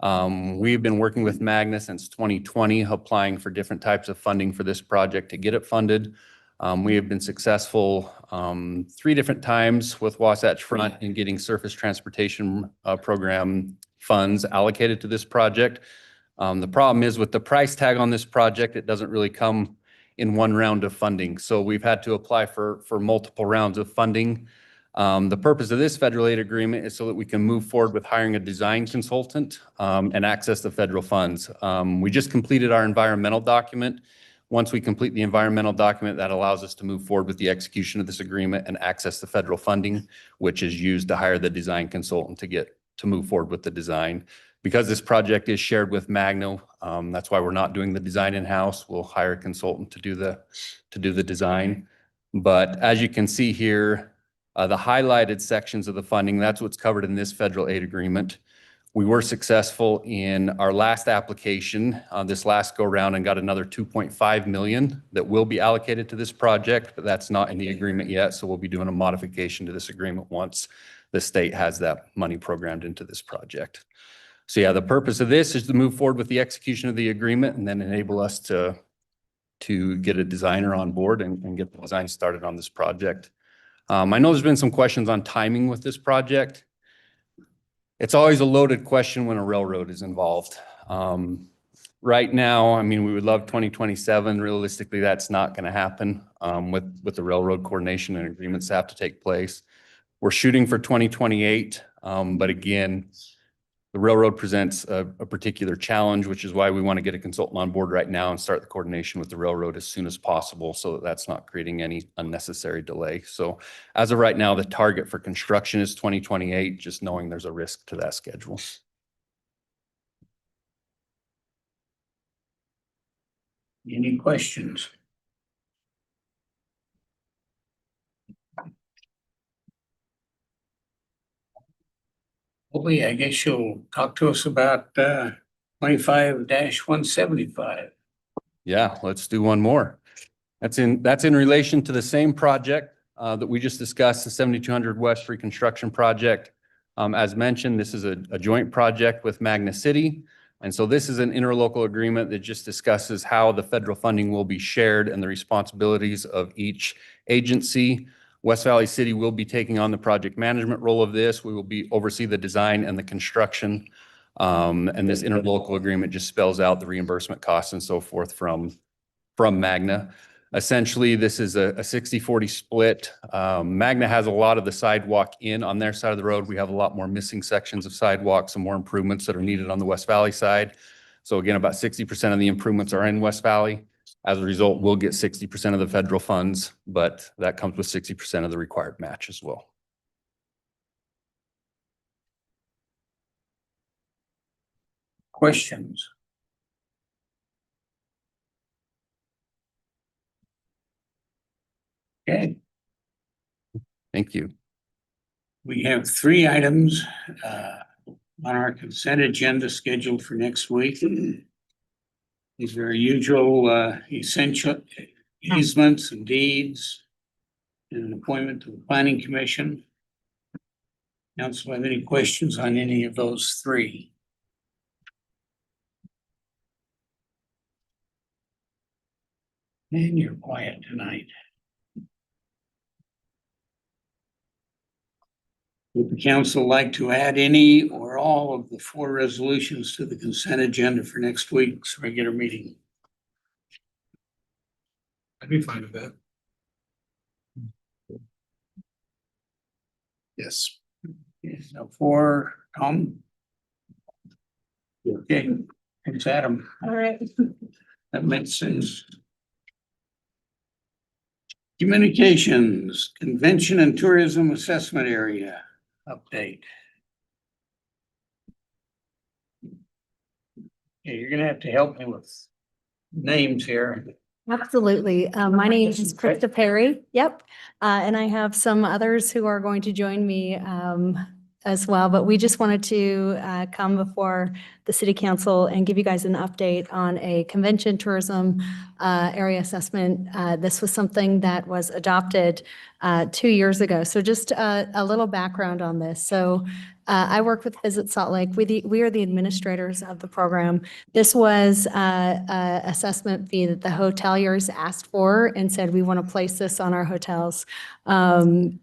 We've been working with Magna since 2020, applying for different types of funding for this project to get it funded. We have been successful 3 different times with Wasatch Front in getting surface transportation program funds allocated to this project. The problem is with the price tag on this project, it doesn't really come in one round of funding. So we've had to apply for multiple rounds of funding. The purpose of this federal aid agreement is so that we can move forward with hiring a design consultant and access the federal funds. We just completed our environmental document. Once we complete the environmental document, that allows us to move forward with the execution of this agreement and access the federal funding, which is used to hire the design consultant to move forward with the design. Because this project is shared with Magno, that's why we're not doing the design in-house. We'll hire a consultant to do the design. But as you can see here, the highlighted sections of the funding, that's what's covered in this federal aid agreement. We were successful in our last application, this last go round, and got another 2.5 million that will be allocated to this project, but that's not in the agreement yet. So we'll be doing a modification to this agreement once the state has that money programmed into this project. So yeah, the purpose of this is to move forward with the execution of the agreement and then enable us to get a designer on board and get the design started on this project. I know there's been some questions on timing with this project. It's always a loaded question when a railroad is involved. Right now, I mean, we would love 2027. Realistically, that's not going to happen with the railroad coordination and agreements that have to take place. We're shooting for 2028, but again, the railroad presents a particular challenge, which is why we want to get a consultant on board right now and start the coordination with the railroad as soon as possible so that that's not creating any unnecessary delay. So as of right now, the target for construction is 2028, just knowing there's a risk to that schedule. Any questions? Hopefully, I guess you'll talk to us about 25-175. Yeah, let's do one more. That's in relation to the same project that we just discussed, the 7200 West Reconstruction Project. As mentioned, this is a joint project with Magna City. And so this is an interlocal agreement that just discusses how the federal funding will be shared and the responsibilities of each agency. West Valley City will be taking on the project management role of this. We will oversee the design and the construction. And this interlocal agreement just spells out the reimbursement costs and so forth from Magna. Essentially, this is a 60-40 split. Magna has a lot of the sidewalk on their side of the road. We have a lot more missing sections of sidewalk, some more improvements that are needed on the West Valley side. So again, about 60% of the improvements are in West Valley. As a result, we'll get 60% of the federal funds, but that comes with 60% of the required match as well. Questions? Okay, Thank you. we have 3 items on our consent agenda scheduled for next week. These are our usual essential easements and deeds and an appointment to the Planning Commission. Council, have any questions on any of those 3? Man, you're quiet tonight. Would the council like to add any or all of the 4 resolutions to the consent agenda for next week's regular meeting? I'd be fine with that. Yes. So 4, Tom? Okay, thanks, Adam. All right. That makes sense. Communications, Convention and Tourism Assessment Area update. Okay, you're gonna have to help me with names here. Absolutely. My name is Krista Perry. Yep. And I have some others who are going to join me as well, but we just wanted to come before the city council and give you guys an update on a convention tourism area assessment. This was something that was adopted 2 years ago. So just a little background on this. So I work with Visit Salt Lake. We are the administrators of the program. This was a assessment fee that the hoteliers asked for and said, we want to place this on our hotels. And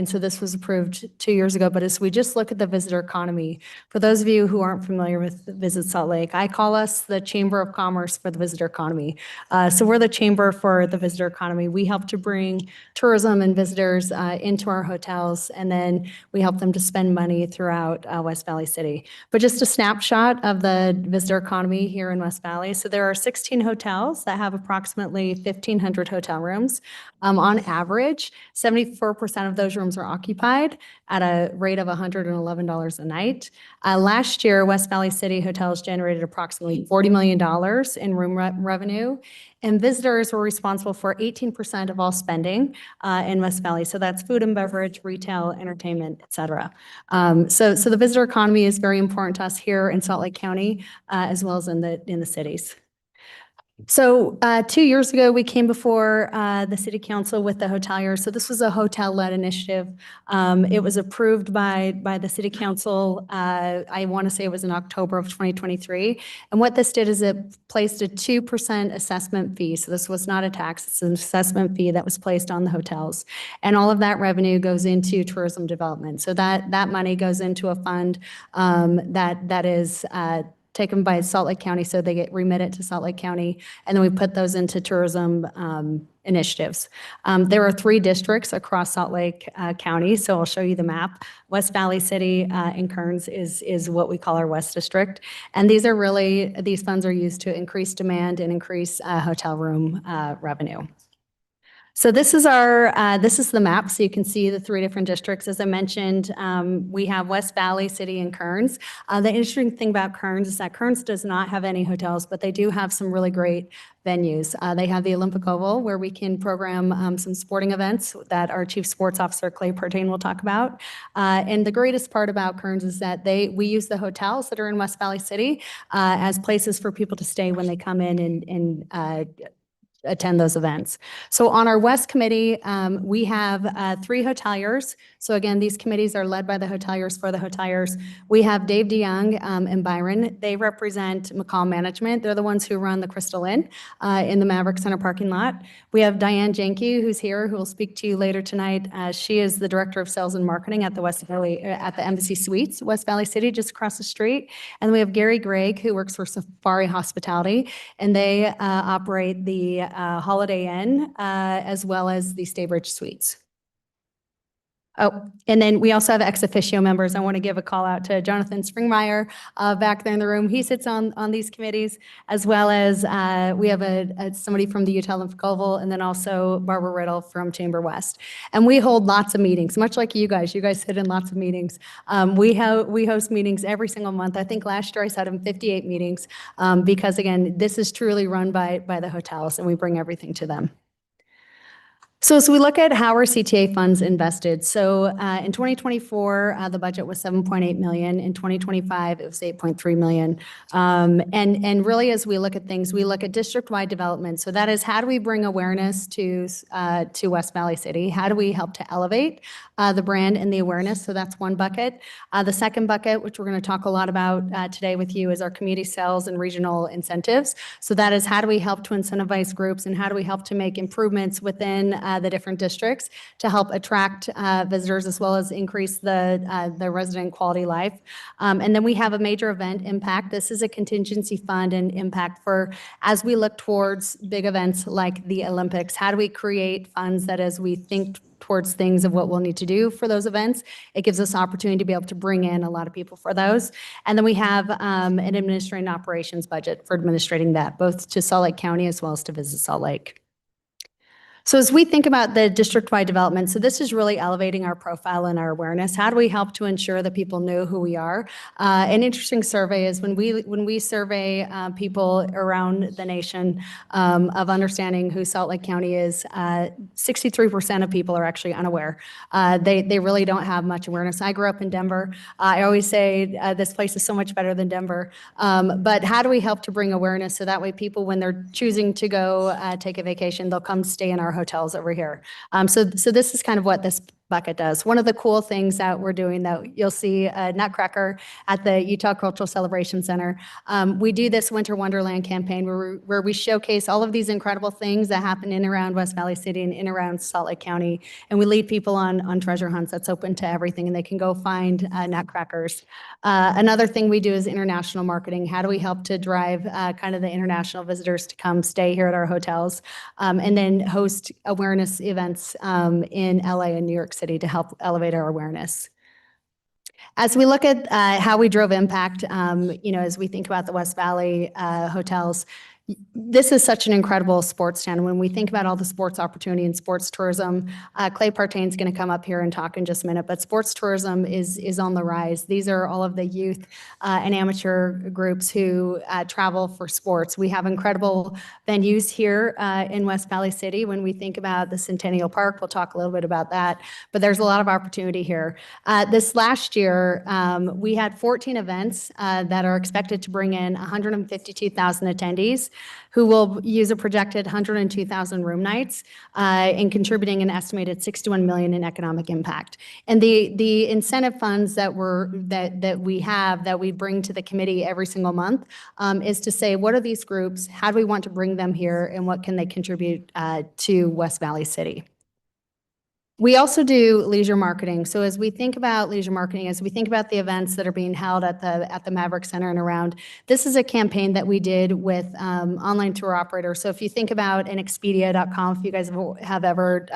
so this was approved 2 years ago. But as we just look at the visitor economy, for those of you who aren't familiar with Visit Salt Lake, I call us the Chamber of Commerce for the visitor economy. So we're the chamber for the visitor economy. We help to bring tourism and visitors into our hotels, and then we help them to spend money throughout West Valley City. But just a snapshot of the visitor economy here in West Valley. So there are 16 hotels that have approximately 1,500 hotel rooms. On average, 74% of those rooms are occupied at a rate of $111 a night. Last year, West Valley City hotels generated approximately $40 million in room revenue, and visitors were responsible for 18% of all spending in West Valley. So that's food and beverage, retail, entertainment, et cetera. So the visitor economy is very important to us here in Salt Lake County, as well as in the cities. So 2 years ago, we came before the city council with the hoteliers. So this was a hotel-led initiative. It was approved by the city council. I want to say it was in October of 2023. And what this did is it placed a 2% assessment fee. So this was not a tax, it's an assessment fee that was placed on the hotels. And all of that revenue goes into tourism development. So that money goes into a fund that is taken by Salt Lake County, so they get remitted to Salt Lake County, and then we put those into tourism initiatives. There are 3 districts across Salt Lake County, so I'll show you the map. West Valley City and Kearns is what we call our West District, and these funds are used to increase demand and increase hotel room revenue. So this is this is the map. So you can see the 3 different districts. As I mentioned, we have West Valley, City, and Kearns. The interesting thing about Kearns is that Kearns does not have any hotels, but they do have some really great venues. They have the Olympic Oval, where we can program some sporting events that our Chief Sports Officer, Clay Partain, will talk about. And the greatest part about Kearns is that we use the hotels that are in West Valley City as places for people to stay when they come in and attend those events. So on our West Committee, we have 3 hoteliers. So again, these committees are led by the hoteliers for the hoteliers. We have Dave DeYoung and Byron. They represent McCall Management. They're the ones who run the Crystal Inn in the Maverick Center parking lot. We have Diane Janke, who's here, who will speak to you later tonight. She is the Director of Sales and Marketing at the Embassy Suites, West Valley City, just across the street. And we have Gary Gregg, who works for Safari Hospitality, and they operate the Holiday Inn as well as the Staybridge Suites. Oh, and then we also have ex officio members. I want to give a call out to Jonathan Springmeyer back there in the room. He sits on these committees, as well as we have somebody from the Utah Olympic Oval, and then also Barbara Riddle from Chamber West. And we hold lots of meetings, much like you guys. You guys sit in lots of meetings. We host meetings every single month. I think last year I sat in 58 meetings because, again, this is truly run by the hotels, and we bring everything to them. So as we look at how our CTA funds invested, so in 2024, the budget was 7.8 million. In 2025, it was 8.3 million. And really, as we look at things, we look at district-wide development. So that is, how do we bring awareness to West Valley City? How do we help to elevate the brand and the awareness? So that's one bucket. The second bucket, which we're going to talk a lot about today with you, is our community sales and regional incentives. So that is, how do we help to incentivize groups, and how do we help to make improvements within the different districts to help attract visitors, as well as increase the resident quality life. And then we have a major event impact. This is a contingency fund and impact for, as we look towards big events like the Olympics, how do we create funds that, as we think towards things of what we'll need to do for those events, it gives us opportunity to be able to bring in a lot of people for those. And then we have an administrative operations budget for administrating that, both to Salt Lake County as well as to Visit Salt Lake. So as we think about the district-wide development, so this is really elevating our profile and our awareness. How do we help to ensure that people know who we are? An interesting survey is when we survey people around the nation of understanding who Salt Lake County is, 63% of people are actually unaware. They really don't have much awareness. I grew up in Denver. I always say this place is so much better than Denver. But how do we help to bring awareness so that way people, when they're choosing to go take a vacation, they'll come stay in our hotels over here. So this is kind of what this bucket does. One of the cool things that we're doing, that you'll see Nutcracker at the Utah Cultural Celebration Center. We do this Winter Wonderland campaign where we showcase all of these incredible things that happen in and around West Valley City and in and around Salt Lake County. And we lead people on treasure hunts that's open to everything, and they can go find Nutcrackers. Another thing we do is international marketing. How do we help to drive kind of the international visitors to come stay here at our hotels, and then host awareness events in LA and New York City to help elevate our awareness. As we look at how we drove impact, as we think about the West Valley hotels, this is such an incredible sports town. When we think about all the sports opportunity and sports tourism, Clay Partain is going to come up here and talk in just a minute, but sports tourism is on the rise. These are all of the youth and amateur groups who travel for sports. We have incredible venues here in West Valley City. When we think about the Centennial Park, we'll talk a little bit about that, but there's a lot of opportunity here. This last year, we had 14 events that are expected to bring in 152,000 attendees, who will use a projected 102,000 room nights and contributing an estimated $61 million in economic impact. And the incentive funds that we bring to the committee every single month is to say, what are these groups? How do we want to bring them here? And what can they contribute to West Valley City? We also do leisure marketing. So as we think about leisure marketing, as we think about the events that are being held at the Maverick Center and around, this is a campaign that we did with online tour operators. So if you think about an Expedia.com, if you guys have ever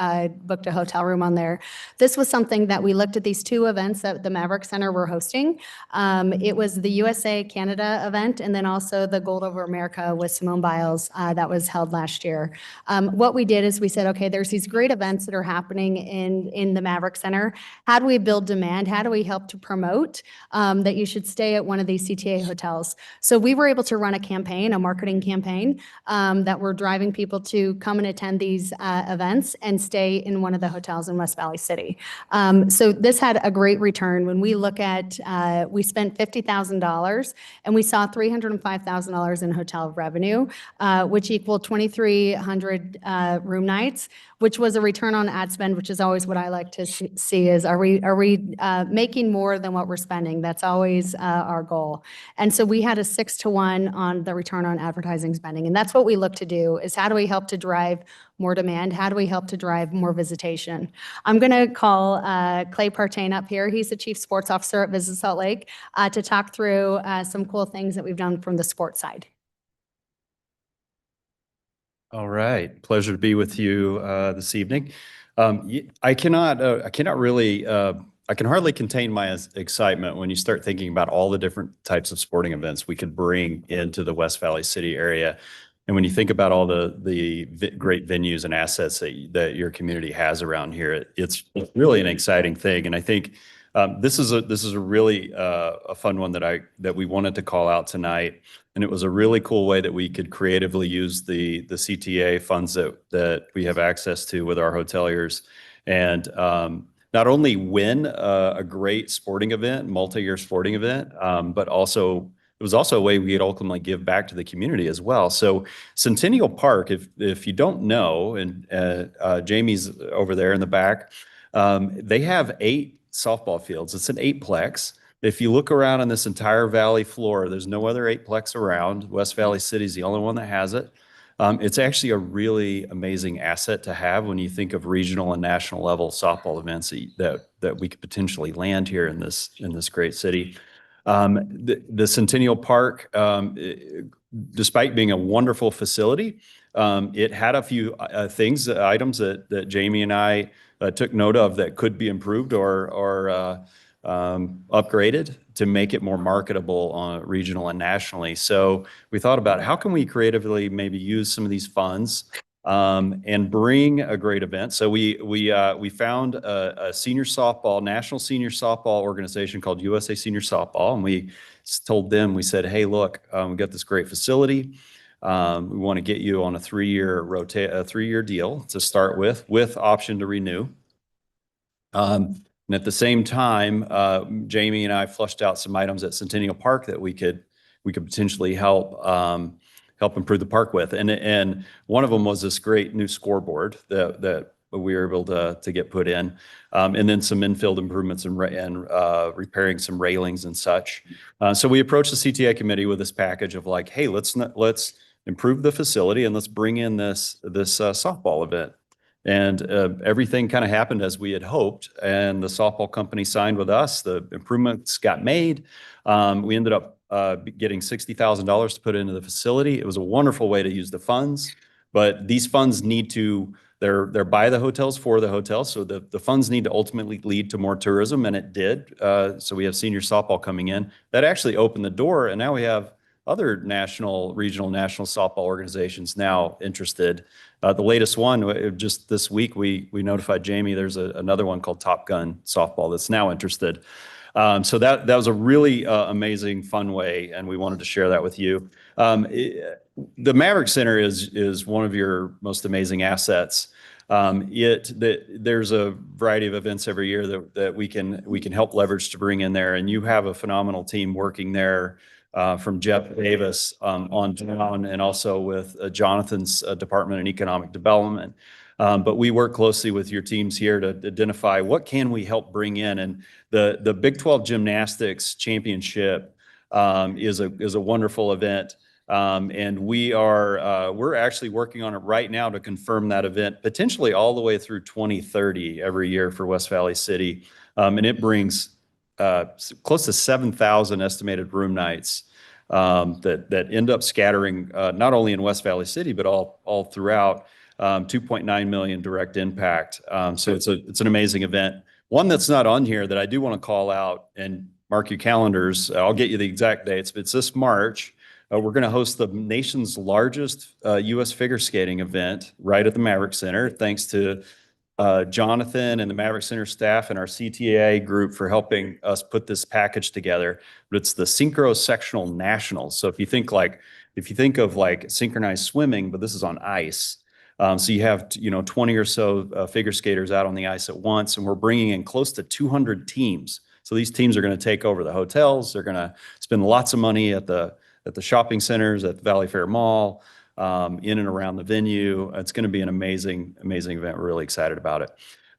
booked a hotel room on there, this was something that we looked at these two events that the Maverick Center were hosting. It was the USA Canada event and then also the Gold Over America with Simone Biles that was held last year. What we did is we said, okay, there's these great events that are happening in the Maverick Center. How do we build demand? How do we help to promote that you should stay at one of these CTA hotels? So we were able to run a campaign, a marketing campaign that we're driving people to come and attend these events and stay in one of the hotels in West Valley City. So this had a great return. When we look at, we spent $50,000 and we saw $305,000 in hotel revenue, which equaled 2,300 room nights, which was a return on ad spend, which is always what I like to see is, are we making more than what we're spending? That's always our goal. And so we had a 6-to-1 on the return on advertising spending. And that's what we look to do is how do we help to drive more demand? How do we help to drive more visitation? I'm going to call Clay Partain up here. He's the Chief Sports Officer at Visit Salt Lake to talk through some cool things that we've done from the sports side. All right, pleasure to be with you this evening. I can hardly contain my excitement when you start thinking about all the different types of sporting events we could bring into the West Valley City area. And when you think about all the great venues and assets that your community has around here, it's really an exciting thing. And I think this is a really a fun one that we wanted to call out tonight. And it was a really cool way that we could creatively use the CTA funds that we have access to with our hoteliers, and not only win a great sporting event, multi-year sporting event, but also it was also a way we could ultimately give back to the community as well. So Centennial Park, if you don't know, and Jamie's over there in the back, they have 8 softball fields. It's an 8-plex. If you look around on this entire valley floor, there's no other 8-plex around. West Valley City is the only one that has it. It's actually a really amazing asset to have when you think of regional and national level softball events that we could potentially land here in this great city. The Centennial Park, despite being a wonderful facility, it had a few items that Jamie and I took note of that could be improved or upgraded to make it more marketable regional and nationally. So we thought about how can we creatively maybe use some of these funds and bring a great event. So we found a national senior softball organization called USA Senior Softball, and we told them, we said, hey, look, we got this great facility. We want to get you on a 3-year deal to start with option to renew. And at the same time, Jamie and I flushed out some items at Centennial Park that we could potentially help improve the park with. And one of them was this great new scoreboard that we were able to get put in, and then some infield improvements and repairing some railings and such. So we approached the CTA committee with this package of like, hey, let's improve the facility and let's bring in this softball event. And everything kind of happened as we had hoped, and the softball company signed with us. The improvements got made. We ended up getting $60,000 to put into the facility. It was a wonderful way to use the funds, but these funds they're by the hotels for the hotels. So the funds need to ultimately lead to more tourism, and it did. So we have senior softball coming in. That actually opened the door, and now we have other regional national softball organizations now interested. The latest one, just this week, we notified Jamie there's another one called Top Gun Softball that's now interested. So that was a really amazing, fun way, and we wanted to share that with you. The Maverick Center is one of your most amazing assets. There's a variety of events every year that we can help leverage to bring in there, and you have a phenomenal team working there. From Jeff Davis on down, and also with Jonathan's Department of Economic Development. But we work closely with your teams here to identify what can we help bring in. And the Big 12 Gymnastics Championship is a wonderful event And we're actually working on it right now to confirm that event, potentially all the way through 2030 every year for West Valley City. And it brings close to 7,000 estimated room nights that end up scattering not only in West Valley City, but all throughout, 2.9 million direct impact. So it's an amazing event. One that's not on here that I do want to call out, and mark your calendars, I'll get you the exact dates, but it's this March. We're going to host the nation's largest U.S. figure skating event right at the Maverick Center, thanks to Jonathan and the Maverick Center staff and our CTAA group for helping us put this package together. But it's the Synchro Sectional Nationals. So if you think of like synchronized swimming, but this is on ice. So you have 20 or so figure skaters out on the ice at once, and we're bringing in close to 200 teams. So these teams are going to take over the hotels. They're going to spend lots of money at the shopping centers, at the Valley Fair Mall, in and around the venue. It's going to be an amazing, amazing event. We're really excited about it.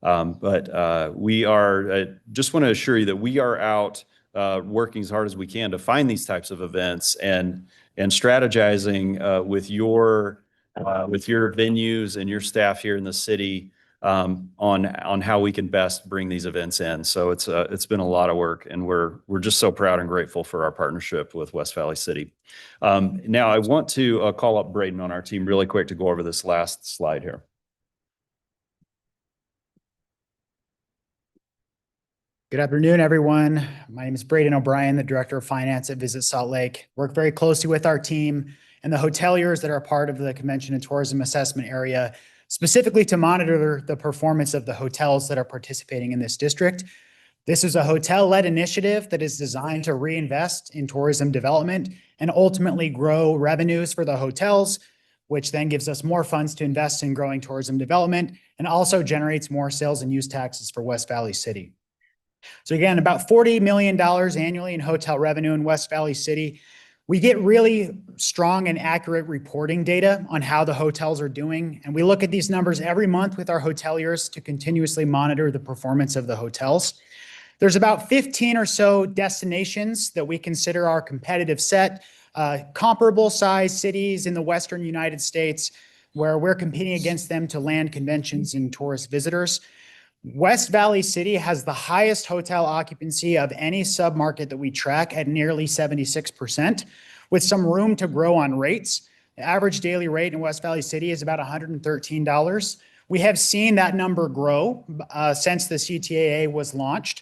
But we are, just want to assure you that we are out working as hard as we can to find these types of events and strategizing with your venues and your staff here in the city on how we can best bring these events in. So it's been a lot of work, and we're just so proud and grateful for our partnership with West Valley City. Now I want to call up Braden on our team really quick to go over this last slide here. Good afternoon, everyone. My name is Braden O'Brien, the Director of Finance at Visit Salt Lake. Work very closely with our team and the hoteliers that are part of the Convention and Tourism Assessment Area, specifically to monitor the performance of the hotels that are participating in this district. This is a hotel-led initiative that is designed to reinvest in tourism development and ultimately grow revenues for the hotels, which then gives us more funds to invest in growing tourism development and also generates more sales and use taxes for West Valley City. So again, about $40 million annually in hotel revenue in West Valley City. We get really strong and accurate reporting data on how the hotels are doing. And we look at these numbers every month with our hoteliers to continuously monitor the performance of the hotels. There's about 15 or so destinations that we consider our competitive set, comparable size cities in the Western United States, where we're competing against them to land conventions and tourist visitors. West Valley City has the highest hotel occupancy of any submarket that we track at nearly 76%, with some room to grow on rates. The average daily rate in West Valley City is about $113. We have seen that number grow since the CTAA was launched.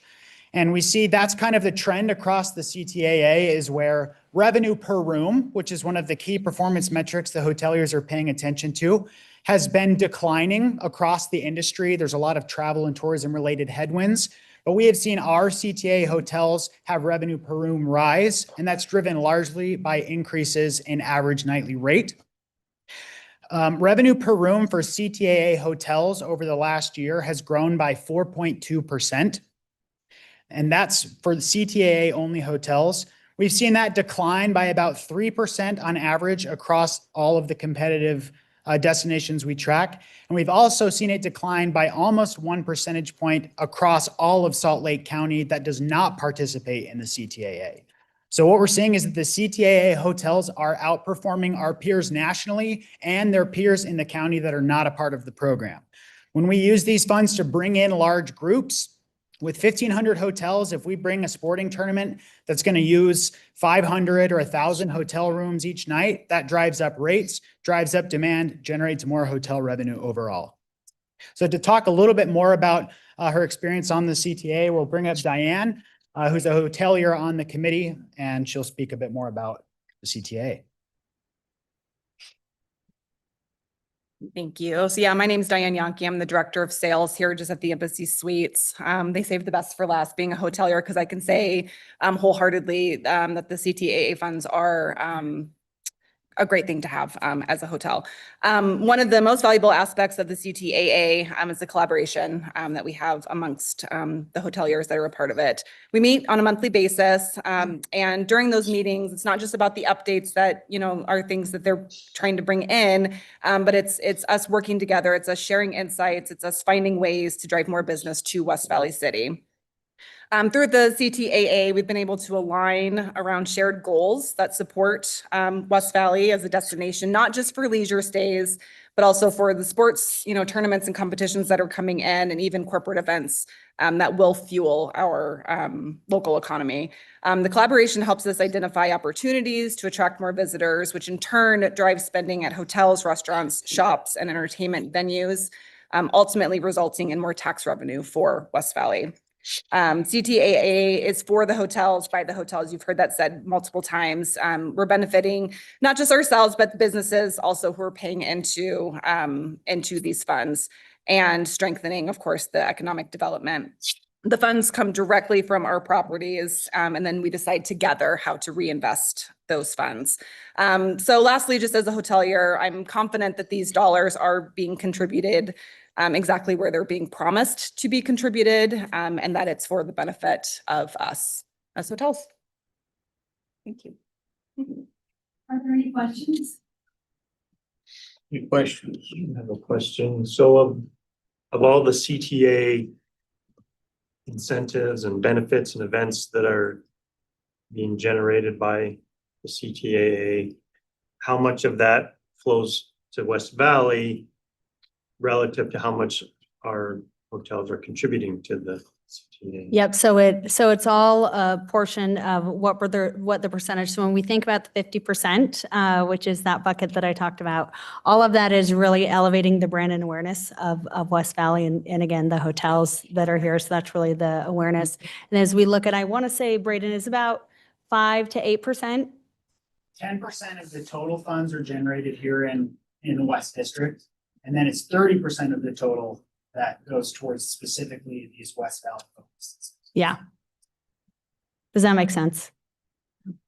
And we see that's kind of the trend across the CTAA, is where revenue per room, which is one of the key performance metrics the hoteliers are paying attention to, has been declining across the industry. There's a lot of travel and tourism related headwinds, but we have seen our CTAA hotels have revenue per room rise, and that's driven largely by increases in average nightly rate. Revenue per room for CTAA hotels over the last year has grown by 4.2%. And that's for the CTAA only hotels. We've seen that decline by about 3% on average across all of the competitive destinations we track. And we've also seen it decline by almost 1 percentage point across all of Salt Lake County that does not participate in the CTAA. So what we're seeing is that the CTAA hotels are outperforming our peers nationally and their peers in the county that are not a part of the program. When we use these funds to bring in large groups, with 1,500 hotels, if we bring a sporting tournament that's going to use 500 or 1,000 hotel rooms each night, that drives up rates, drives up demand, generates more hotel revenue overall. So to talk a little bit more about her experience on the CTAA, we'll bring up Diane, who's a hotelier on the committee, and she'll speak a bit more about the CTAA. Thank you. So yeah, my name is Diane Yonke. I'm the director of sales here just at the Embassy Suites. They saved the best for last being a hotelier, because I can say wholeheartedly that the CTAA funds are a great thing to have as a hotel. One of the most valuable aspects of the CTAA is the collaboration that we have amongst the hoteliers that are a part of it. We meet on a monthly basis, and during those meetings, it's not just about the updates that are things that they're trying to bring in, but it's us working together. It's us sharing insights. It's us finding ways to drive more business to West Valley City. Through the CTAA, we've been able to align around shared goals that support West Valley as a destination, not just for leisure stays, but also for the sports, tournaments and competitions that are coming in, and even corporate events that will fuel our local economy. The collaboration helps us identify opportunities to attract more visitors, which in turn drives spending at hotels, restaurants, shops, and entertainment venues, ultimately resulting in more tax revenue for West Valley. CTAA is for the hotels, by the hotels. You've heard that said multiple times. We're benefiting not just ourselves, but the businesses also who are paying into these funds, and strengthening, of course, the economic development. The funds come directly from our properties, and then we decide together how to reinvest those funds. So lastly, just as a hotelier, I'm confident that these dollars are being contributed exactly where they're being promised to be contributed, and that it's for the benefit of us as hotels. Thank you. Are there any questions? Any questions? I have a question. So of all the CTA incentives and benefits and events that are being generated by the CTAA, how much of that flows to West Valley relative to how much our hotels are contributing to the CTA? Yep, so it's all a portion of what the percentage, so when we think about the 50%, which is that bucket that I talked about, all of that is really elevating the brand and awareness of West Valley, and again, the hotels that are here, so that's really the awareness. And as we look at, I want to say, Braden, is about 5 to 8%. 10% of the total funds are generated here in the West District. And then it's 30% of the total that goes towards specifically these West Valley focuses. Yeah. Does that make sense?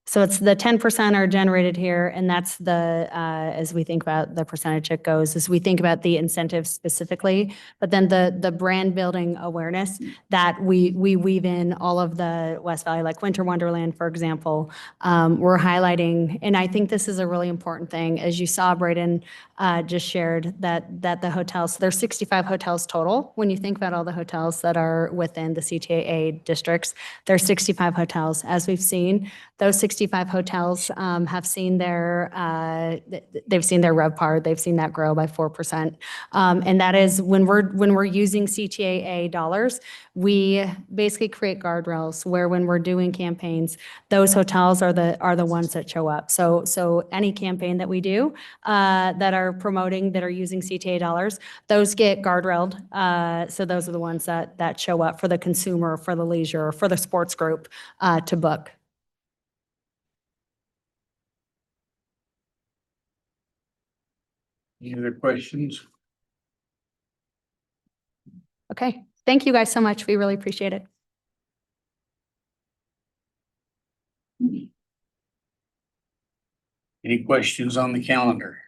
So it's the 10% are generated here, and that's the, as we think about the percentage it goes, as we think about the incentives specifically, but then the brand building awareness that we weave in all of the West Valley, like Winter Wonderland, for example, we're highlighting, and I think this is a really important thing, as you saw Braden just shared that the hotels, so there's 65 hotels total. When you think about all the hotels that are within the CTAA districts, there's 65 hotels. As we've seen, those 65 hotels have seen they've seen their RevPAR, they've seen that grow by 4%. And that is when we're using CTAA dollars, we basically create guardrails where when we're doing campaigns, those hotels are the ones that show up. So any campaign that we do that are promoting, that are using CTA dollars, those get guardrailed. So those are the ones that show up for the consumer, for the leisure, for the sports group to book. Any other questions? Okay, thank you guys so much. We really appreciate it. Any questions on the calendar?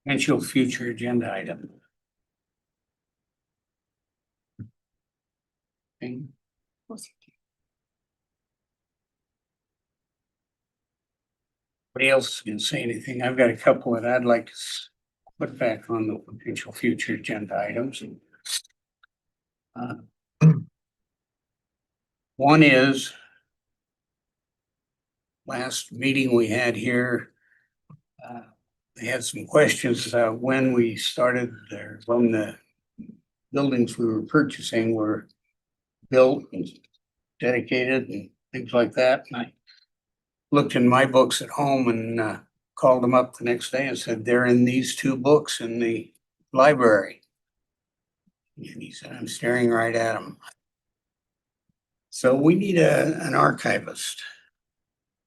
Potential future agenda item. Okay. Anybody else can say anything? I've got a couple that I'd like to put back on the potential future agenda items. One is last meeting we had here, they had some questions when we started there, when the buildings we were purchasing were built and dedicated and things like that. And I looked in my books at home and called them up the next day and said, they're in these 2 books in the library. And he said, I'm staring right at them. So we need an archivist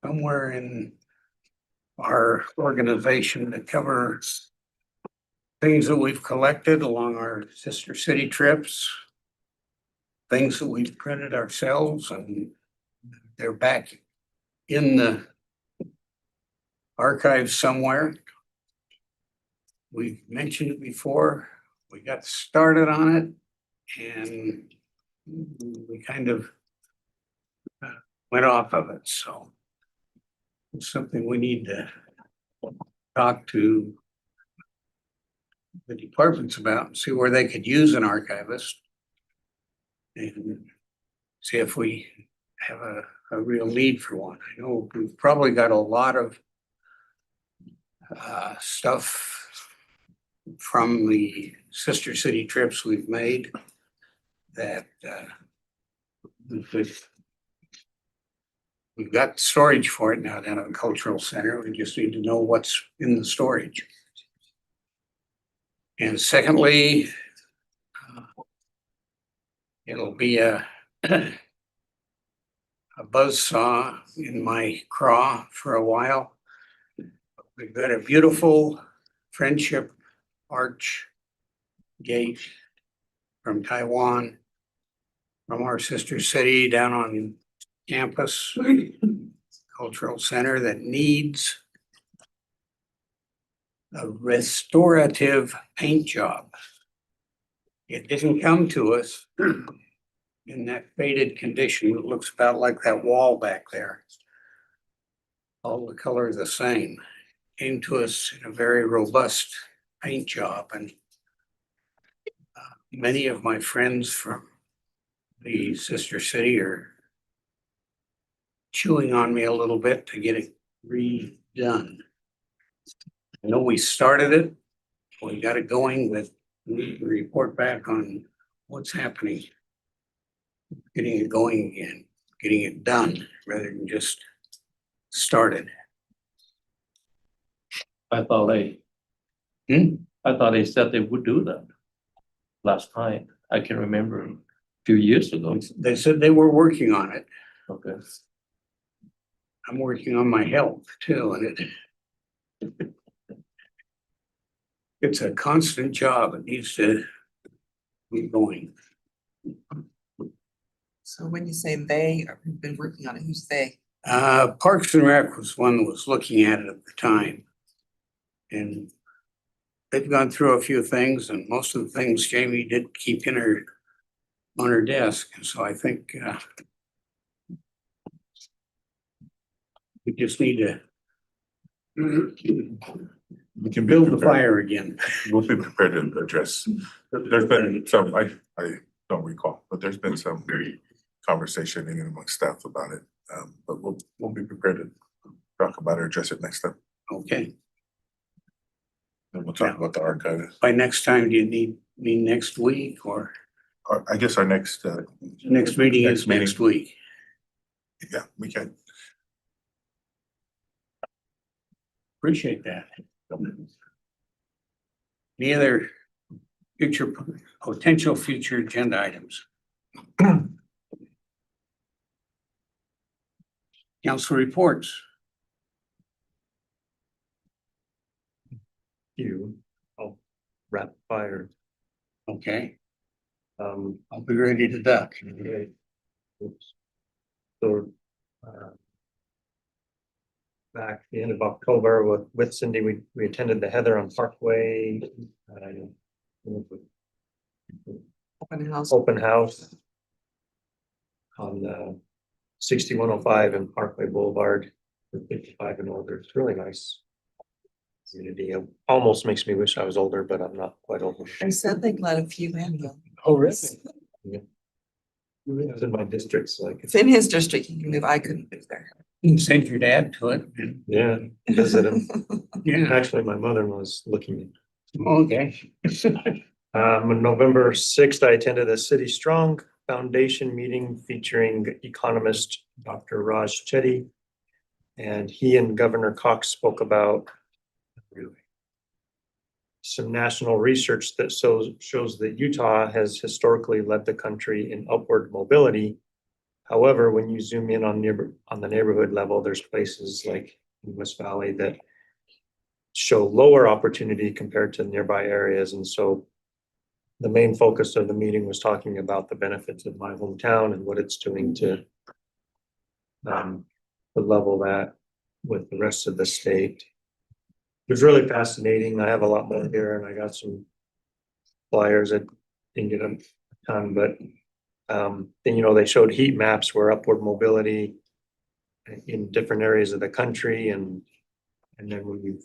somewhere in our organization to cover things that we've collected along our sister city trips, things that we've printed ourselves, and they're back in the archives somewhere. We've mentioned it before. We got started on it and we kind of went off of it. So it's something we need to talk to the departments about and see where they could use an archivist. And see if we have a real need for one. I know we've probably got a lot of stuff from the sister city trips we've made that we've got storage for it now down at the cultural center. We just need to know what's in the storage. And secondly, it'll be a buzzsaw in my craw for a while. We've got a beautiful friendship arch gate from Taiwan, from our sister city down on campus, cultural center that needs a restorative paint job. It didn't come to us in that faded condition. It looks about like that wall back there. All the colors the same. Came to us in a very robust paint job, and many of my friends from the sister city are chewing on me a little bit to get it redone. I know we started it, we got it going, but we need to report back on what's happening. Getting it going again, getting it done rather than just started. I thought they said they would do that last time. I can remember a few years ago. They said they were working on it. Okay. I'm working on my health too, and it's a constant job. It needs to be going. So when you say they have been working on it, who's they? Parks and Rec was one that was looking at it at the time. And they've gone through a few things, and most of the things Jamie did keep in her on her desk. And so I think we just need to we can build the fire again. We'll be prepared to address. There's been some, I don't recall, but there's been some conversation in and amongst staff about it. But we'll be prepared to talk about it, address it next time. Okay. And we'll talk about the archive. By next time, do you need next week or? I guess our next Next meeting is next week. Yeah, we can. Appreciate that. Any other potential future agenda items? Council reports. I'll rapid fire. Okay. I'll be ready to duck. So, back the end of October with Cindy, we attended the Heather on Parkway. Open house. On 6105 and Parkway Boulevard for 55 and older. It's really nice community. It almost makes me wish I was older, but I'm not quite older. They said they let a few in though. Oh, really? Yeah. It was in my district, so like It's in his district, he can live, I couldn't live there. You can send your dad to it. yeah, visit him. Yeah. Actually, my mother was looking. Okay. On November 6th, I attended a City Strong Foundation meeting featuring economist Dr. Raj Chetty. And he and Governor Cox spoke about some national research that shows that Utah has historically led the country in upward mobility. However, when you zoom in on the neighborhood level, there's places like in West Valley that show lower opportunity compared to nearby areas. And so the main focus of the meeting was talking about the benefits of my hometown and what it's doing to level that with the rest of the state. It was really fascinating. I have a lot more here and I got some flyers that didn't get a ton, but then, you know, they showed heat maps where upward mobility in different areas of the country. And then when you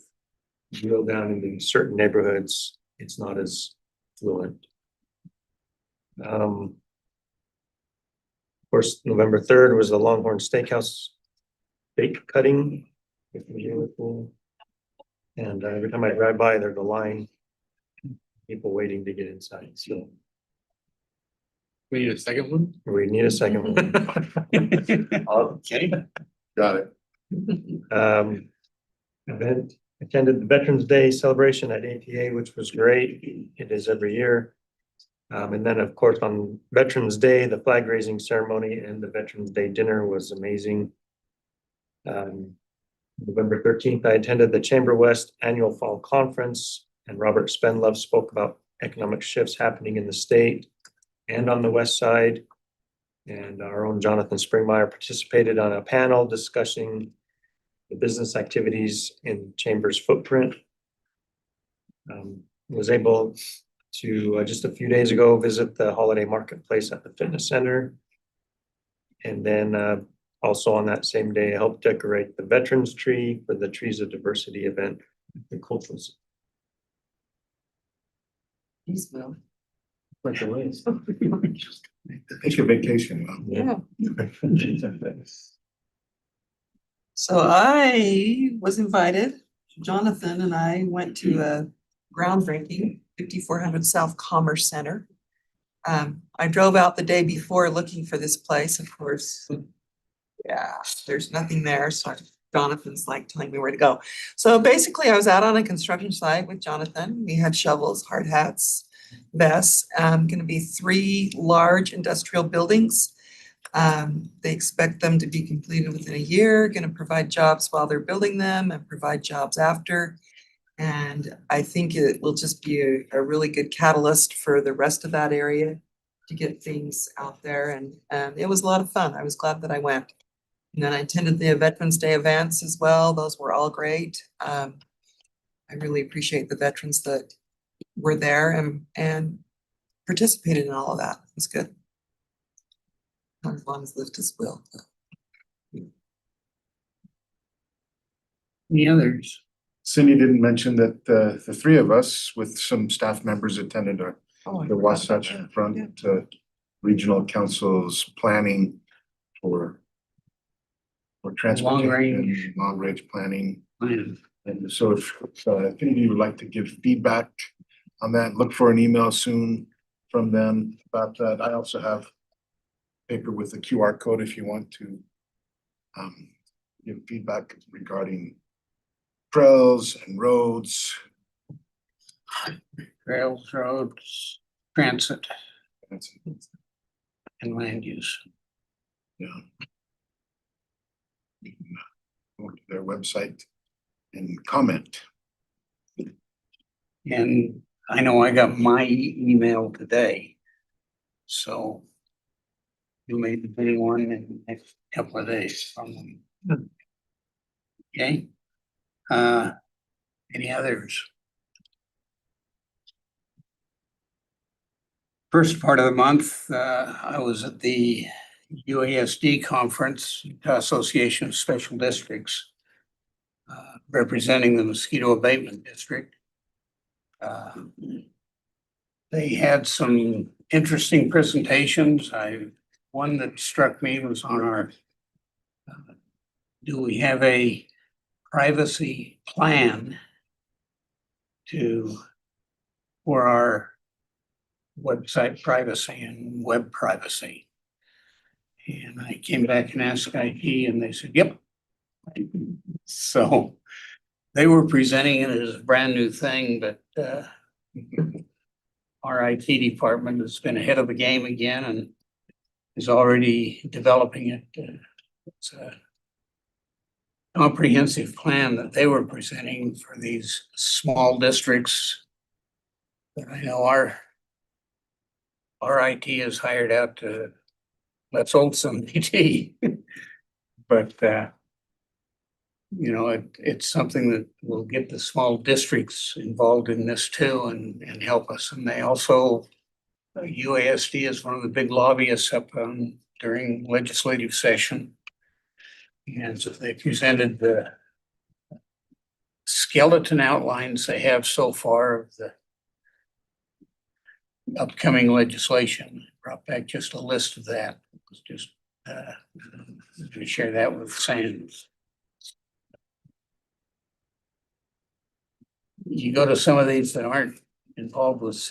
drill down into certain neighborhoods, it's not as fluent. Of course, November 3rd was the Longhorn Steakhouse steak cutting. And every time I drive by, there's a line, people waiting to get inside, so We need a second one? we need a second one. Okay, Got it. Event, attended the Veterans Day celebration at APA, which was great. It is every year. And then, of course, on Veterans Day, the flag raising ceremony and the Veterans Day dinner was amazing. November 13th, I attended the Chamber West Annual Fall Conference, and Robert Spendlove spoke about economic shifts happening in the state and on the west side. And our own Jonathan Springmeyer participated on a panel discussing the business activities in Chamber's footprint. Was able to, just a few days ago, visit the holiday marketplace at the fitness center. And then also on that same day, I helped decorate the Veterans Tree for the Trees of Diversity event at the cultural. He's well. Like the ways. Take your vacation. Yeah. So I was invited, Jonathan and I went to a groundbreaking, 5400 South Commerce Center. I drove out the day before looking for this place, of course. Yeah, there's nothing there, so Jonathan's like telling me where to go. So basically I was out on a construction site with Jonathan. We had shovels, hard hats, vests. Gonna be 3 large industrial buildings. They expect them to be completed within a year, gonna provide jobs while they're building them and provide jobs after. And I think it will just be a really good catalyst for the rest of that area to get things out there. And it was a lot of fun. I was glad that I went. And then I attended the Veterans Day events as well. Those were all great. I really appreciate the veterans that were there and participated in all of that. It was good. Not as long as lift his will. any others? Cindy didn't mention that the 3 of us with some staff members attended Oh, I the forgot about Wasatch that. Front Regional Council's planning for transportation, long range planning. Plan. And so if any of you would like to give feedback on that, look for an email soon from them about that. I also have paper with the QR code if you want to give feedback regarding trails and roads. Trails, roads, transit, and land use. Yeah. You can go to their website and comment. And I know I got my email today. So you may be getting one in the next couple of days from them. Okay. Any others? First part of the month, I was at the UASD conference, Utah Association of Special Districts, representing the Mosquito Abatement District. They had some interesting presentations. One that struck me was on our, do we have a privacy plan for our website privacy and web privacy? And I came back and asked IT and they said, yep. So they were presenting it as a brand new thing, but our IT department has been ahead of the game again and is already developing it. It's a comprehensive plan that they were presenting for these small districts that I know our IT is hired out to let's hold some PT. But you know, it's something that will get the small districts involved in this too and help us. And they also, UASD is one of the big lobbyists up during legislative session. And so they presented the skeleton outlines they have so far of the upcoming legislation. Brought back just a list of that. It's just to share that with Sands. You go to some of these that aren't involved with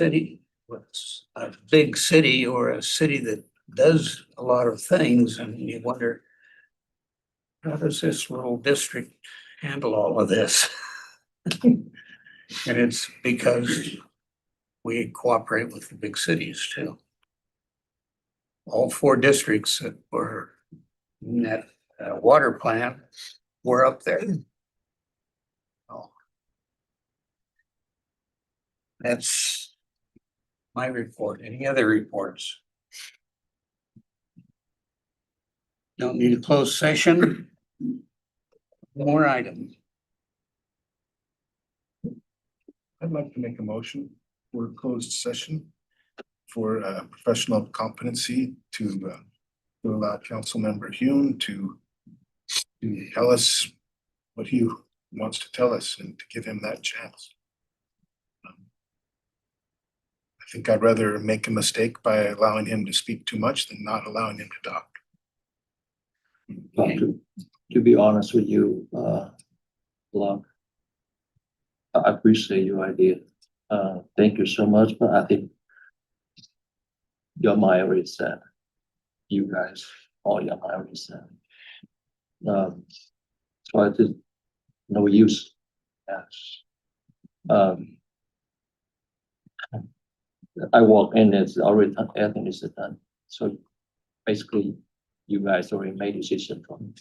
a big city or a city that does a lot of things, and you wonder, how does this little district handle all of this? And it's because we cooperate with the big cities too. All 4 districts that were in that water plant were up there. Oh. That's my report. Any other reports? Don't need a closed session. More items. I'd like to make a motion for a closed session for professional competency to allow Councilmember Hune to tell us what he wants to tell us and to give him that chance. I think I'd rather make a mistake by allowing him to speak too much than not allowing him to talk. To be honest with you, Locke, I appreciate your idea. Thank you so much, but I think your mind already said. You guys, all your mind already said. So I did no use. Yes. I walk in, it's already done, everything is done. So basically, you guys already made a decision for me.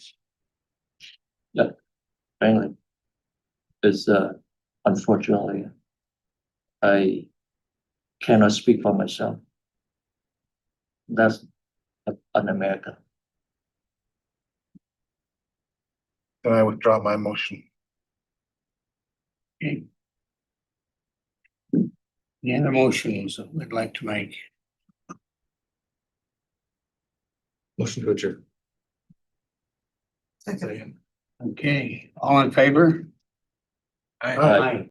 Yeah, frankly, it's unfortunately, I cannot speak for myself. That's un-American. Then I withdraw my motion. Okay. Any other motions that we'd like to make? Motion to adjourn. Second. Okay, all in favor? Aye. Aye.